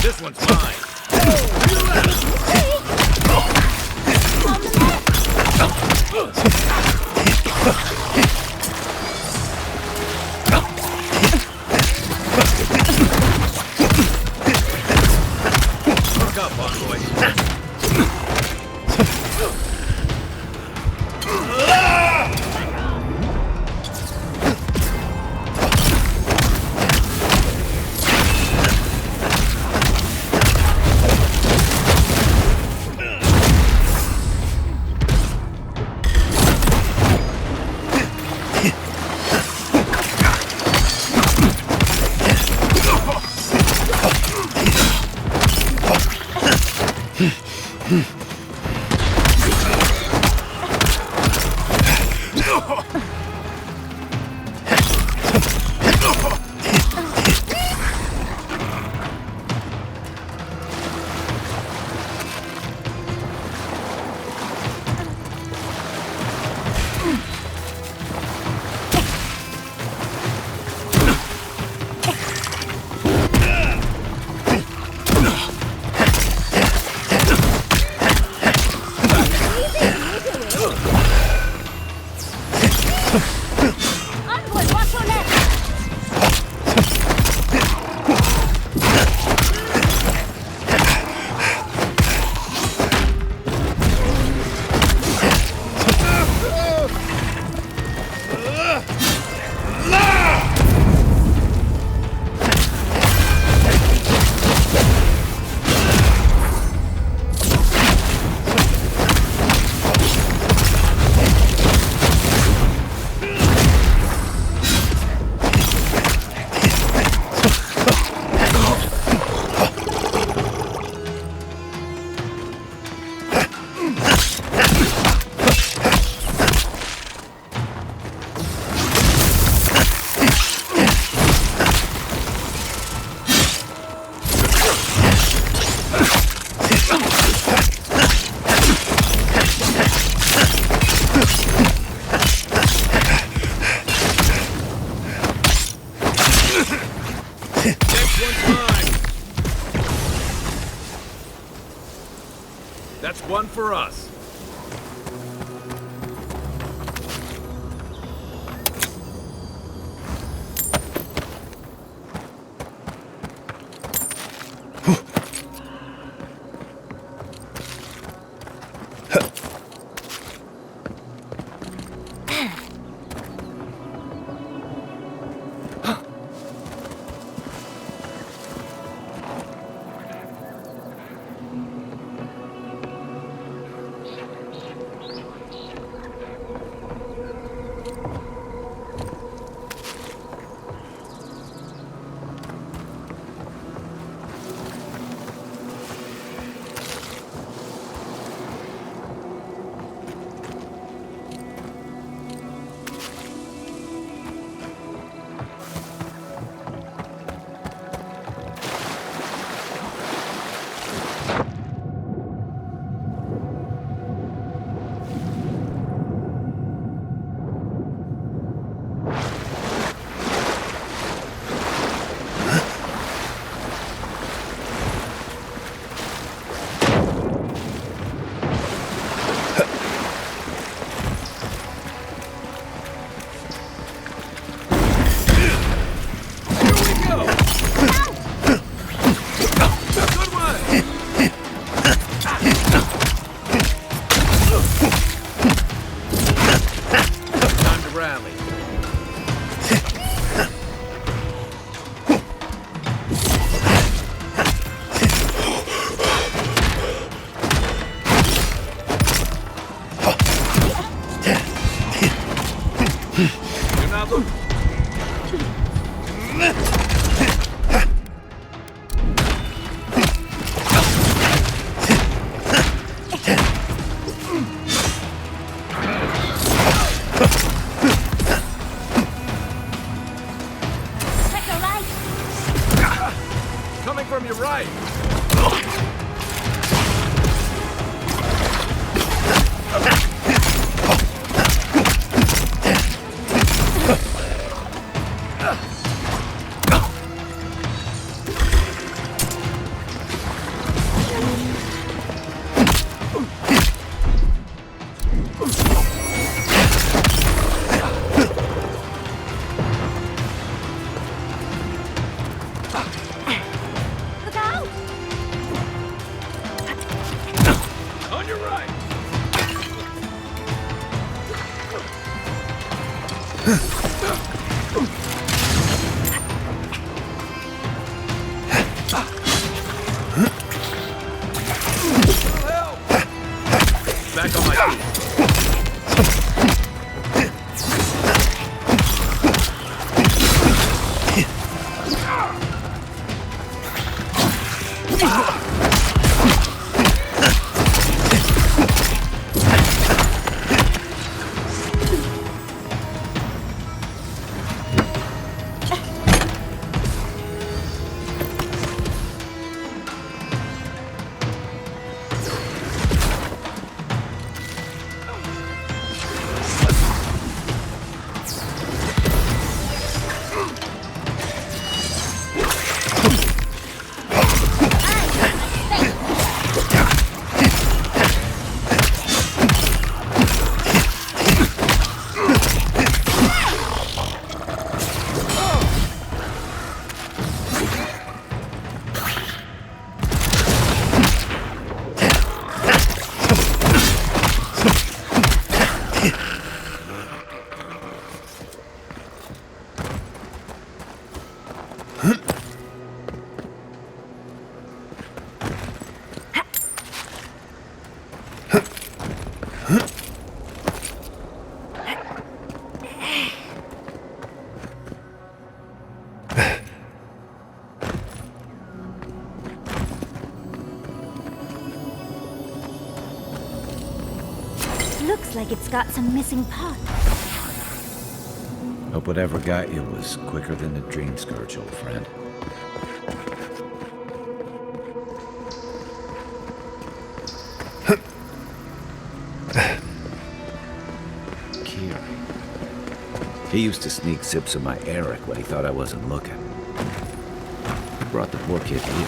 J: This one's mine. Look up, boy.
I: That's one for us. From your right.
P: Back on my feet.
D: Looks like it's got some missing parts.
J: Hope whatever got you was quicker than the Dream Scourge, old friend. Kieran. He used to sneak sips of my Eric when he thought I wasn't looking. He brought the poor kid here.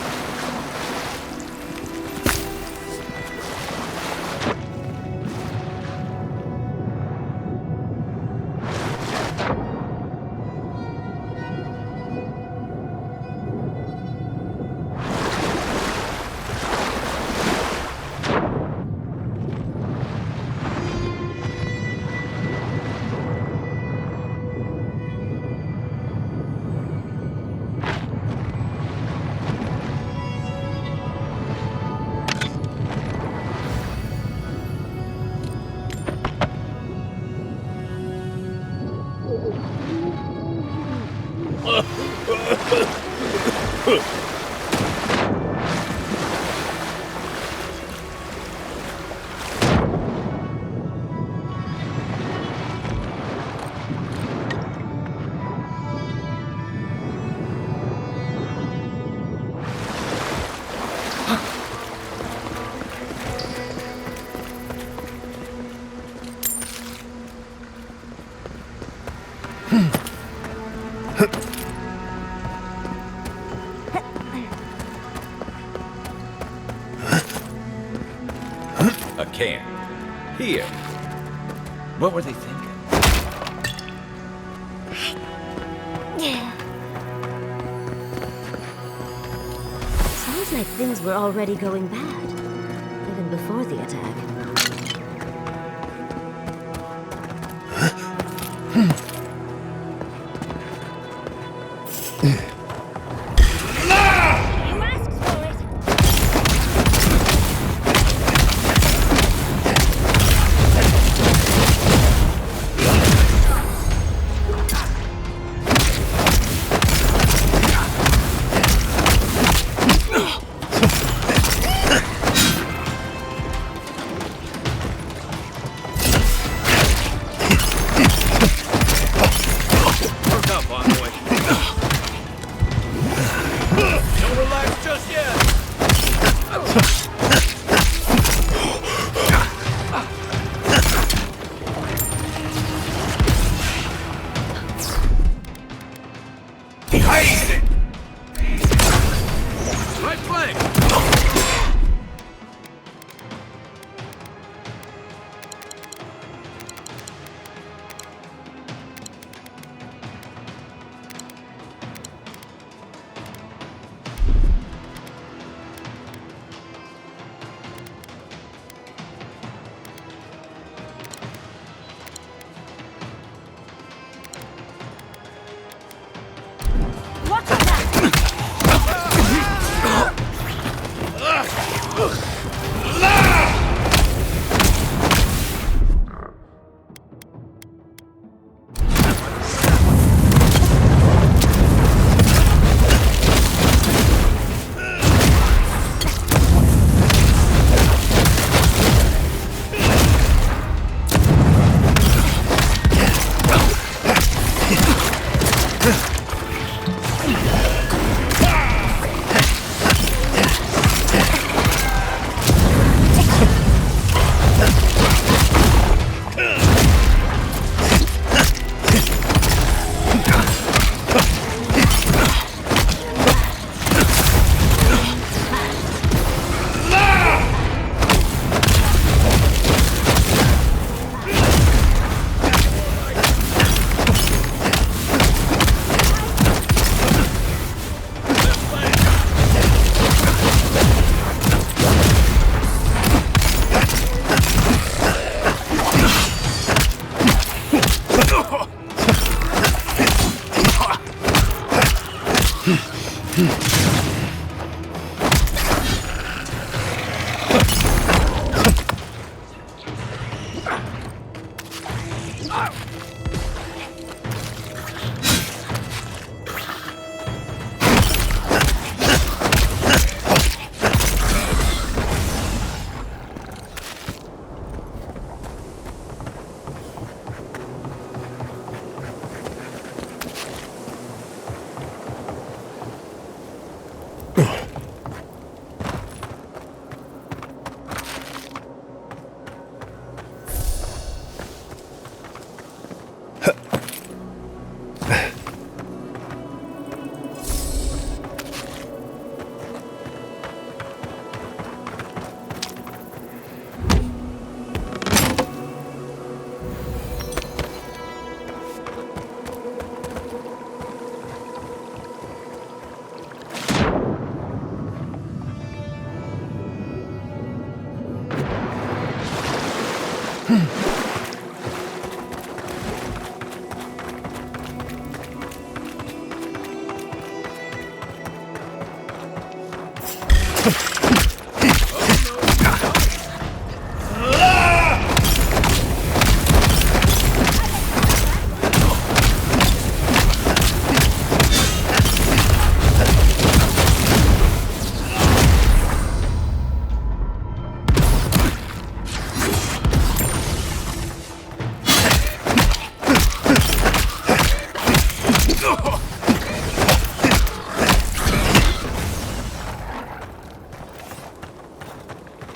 J: can. Here. What were they thinking?
D: Sounds like things were already going bad, even before the attack.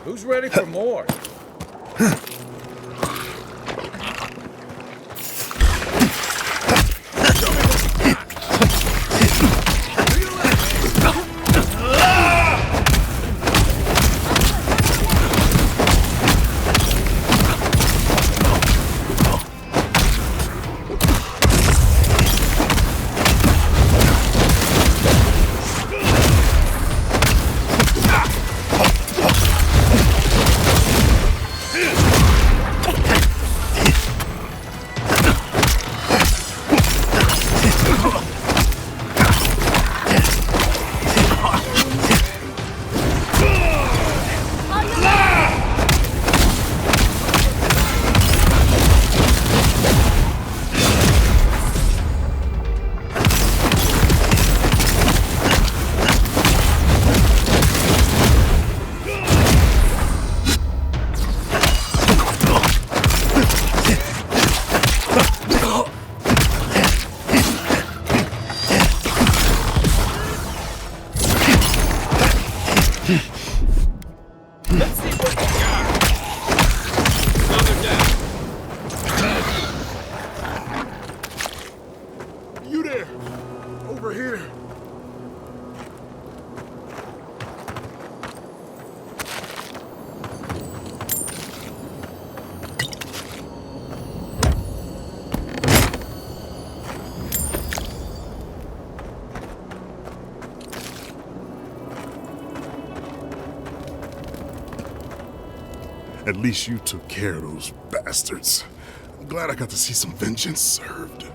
J: Who's ready for more?
Q: At least you took care of those bastards. I'm glad I got to see some vengeance served.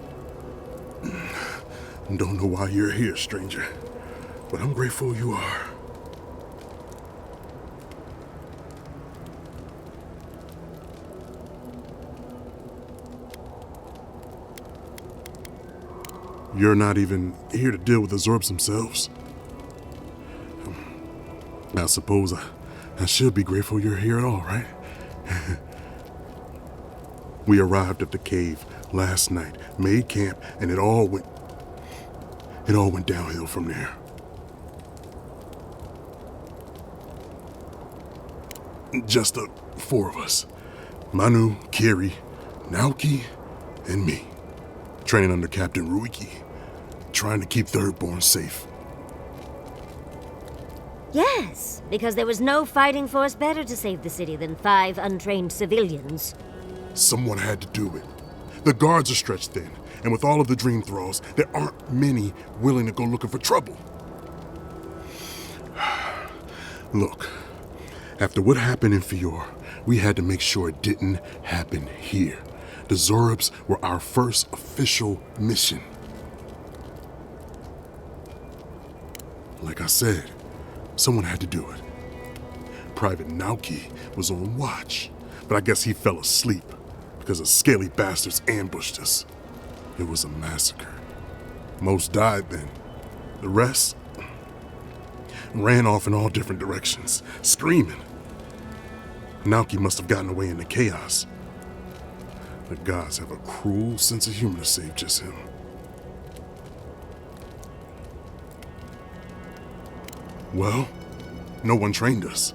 Q: Don't know why you're here, stranger, but I'm grateful you are. You're not even here to deal with the Zorbs themselves. I suppose I should be grateful you're here at all, right? We arrived at the cave last night, made camp, and it all went downhill from there. Just the four of us. Manu, Kiri, Naoki, and me. Training under Captain Ruiki, trying to keep Thirdborn safe.
D: Yes, because there was no fighting force better to save the city than 5 untrained civilians.
Q: Someone had to do it. The guards are stretched thin, and with all of the dream thralls, there aren't many willing to go looking for trouble. Look, after what happened in Fior, we had to make sure it didn't happen here. The Zorbs were our first official mission. Like I said, someone had to do it. Private Naoki was on watch, but I guess he fell asleep because the scaly bastards ambushed us. It was a massacre. Most died then. The rest ran off in all different directions, screaming. Naoki must have gotten away in the chaos. The gods have a cruel sense of humor to save just him. Well, no one trained us.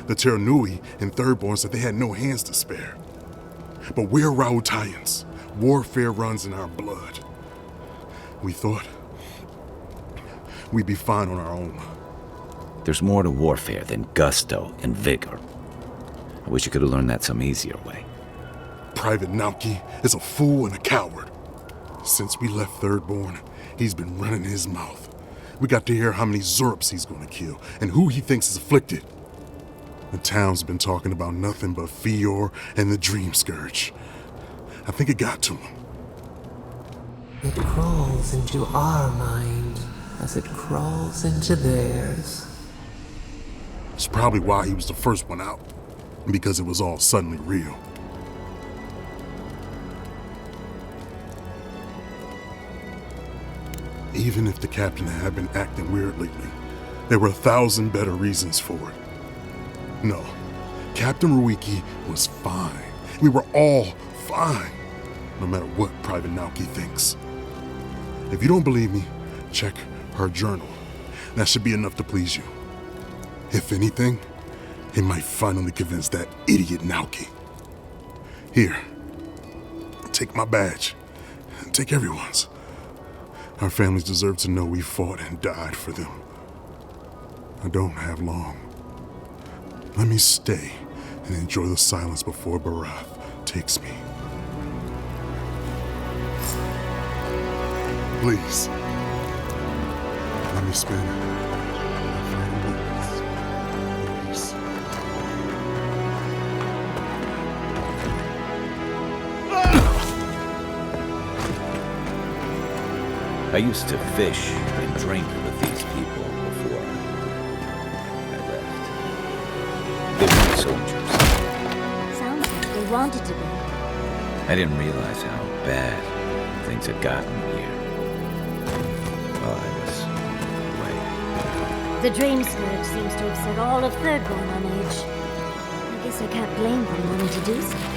Q: The Terranui and Thirdborn said they had no hands to spare. But we're Rautayans. Warfare runs in our blood. We thought we'd be fine on our own.
J: There's more to warfare than gusto and vigor. I wish you could have learned that some easier way.
Q: Private Naoki is a fool and a coward. Since we left Thirdborn, he's been running his mouth. We got to hear how many Zorps he's gonna kill and who he thinks is afflicted. The town's been talking about nothing but Fior and the Dream Scourge. I think it got to him.
H: It crawls into our mind as it crawls into theirs.
Q: It's probably why he was the first one out, because it was all suddenly real. Even if the captain had been acting weird lately, there were 1,000 better reasons for it. No, Captain Ruiki was fine. We were all fine, no matter what Private Naoki thinks. If you don't believe me, check her journal. That should be enough to please you. If anything, it might finally convince that idiot Naoki. Here, take my badge. Take everyone's. Our families deserve to know we fought and died for them. I don't have long. Let me stay and enjoy the silence before Barath takes me. Please, let me spend my final moments in peace.
J: I used to fish and drink with these people before I left. They weren't soldiers.
D: Sounds like they wanted to be.
J: I didn't realize how bad things had gotten here while I was away.
D: The Dream Scourge seems to have set all of Thirdborn on edge. I guess I can't blame them wanting to do something.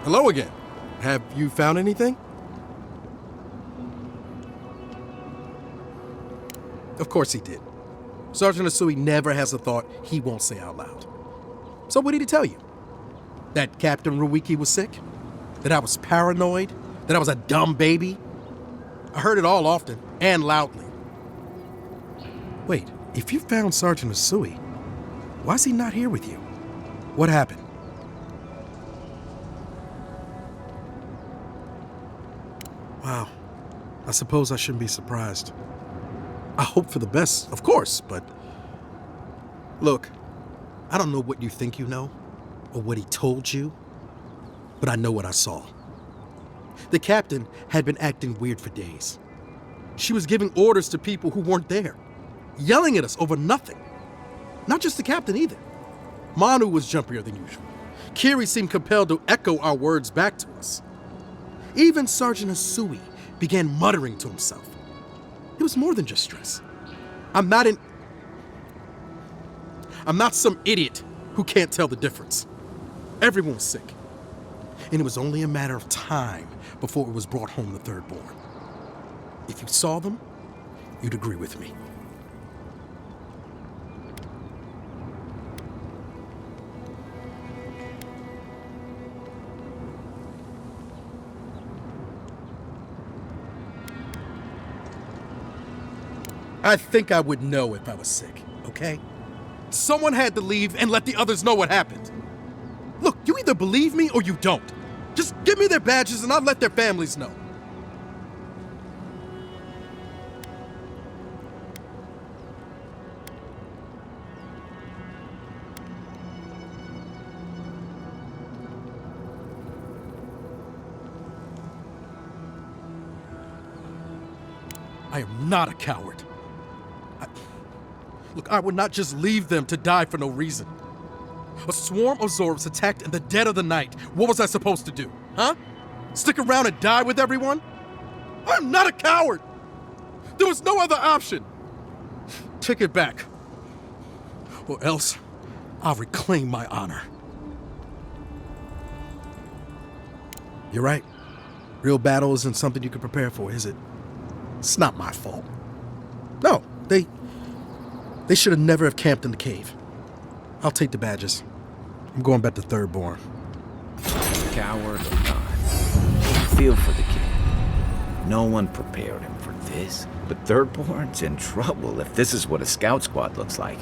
O: Hello again. Have you found anything? Of course he did. Sergeant Asui never has a thought he won't say out loud. So what did he tell you? That Captain Ruiki was sick? That I was paranoid? That I was a dumb baby? I heard it all often and loudly. Wait, if you found Sergeant Asui, why is he not here with you? What happened? Wow. I suppose I shouldn't be surprised. I hope for the best, of course, but... Look, I don't know what you think you know, or what he told you, but I know what I saw. The captain had been acting weird for days. She was giving orders to people who weren't there, yelling at us over nothing. Not just the captain either. Manu was jumpier than usual. Kiri seemed compelled to echo our words back to us. Even Sergeant Asui began muttering to himself. It was more than just stress. I'm not some idiot who can't tell the difference. Everyone was sick. And it was only a matter of time before it was brought home the thirdborn. If you saw them, you'd agree with me. I think I would know if I was sick, okay? Someone had to leave and let the others know what happened. Look, you either believe me or you don't. Just give me their badges and I'll let their families know. I am not a coward. Look, I would not just leave them to die for no reason. A swarm of Zorvs attacked in the dead of the night. What was I supposed to do, huh? Stick around and die with everyone? I'm not a coward! There was no other option! Take it back. Or else, I'll reclaim my honor. You're right. Real battle isn't something you can prepare for, is it? It's not my fault. No, they should have never have camped in the cave. I'll take the badges. I'm going back to Thirdborn.
J: Coward or not, I feel for the kid. No one prepared him for this. But Thirdborn's in trouble if this is what a scout squad looks like.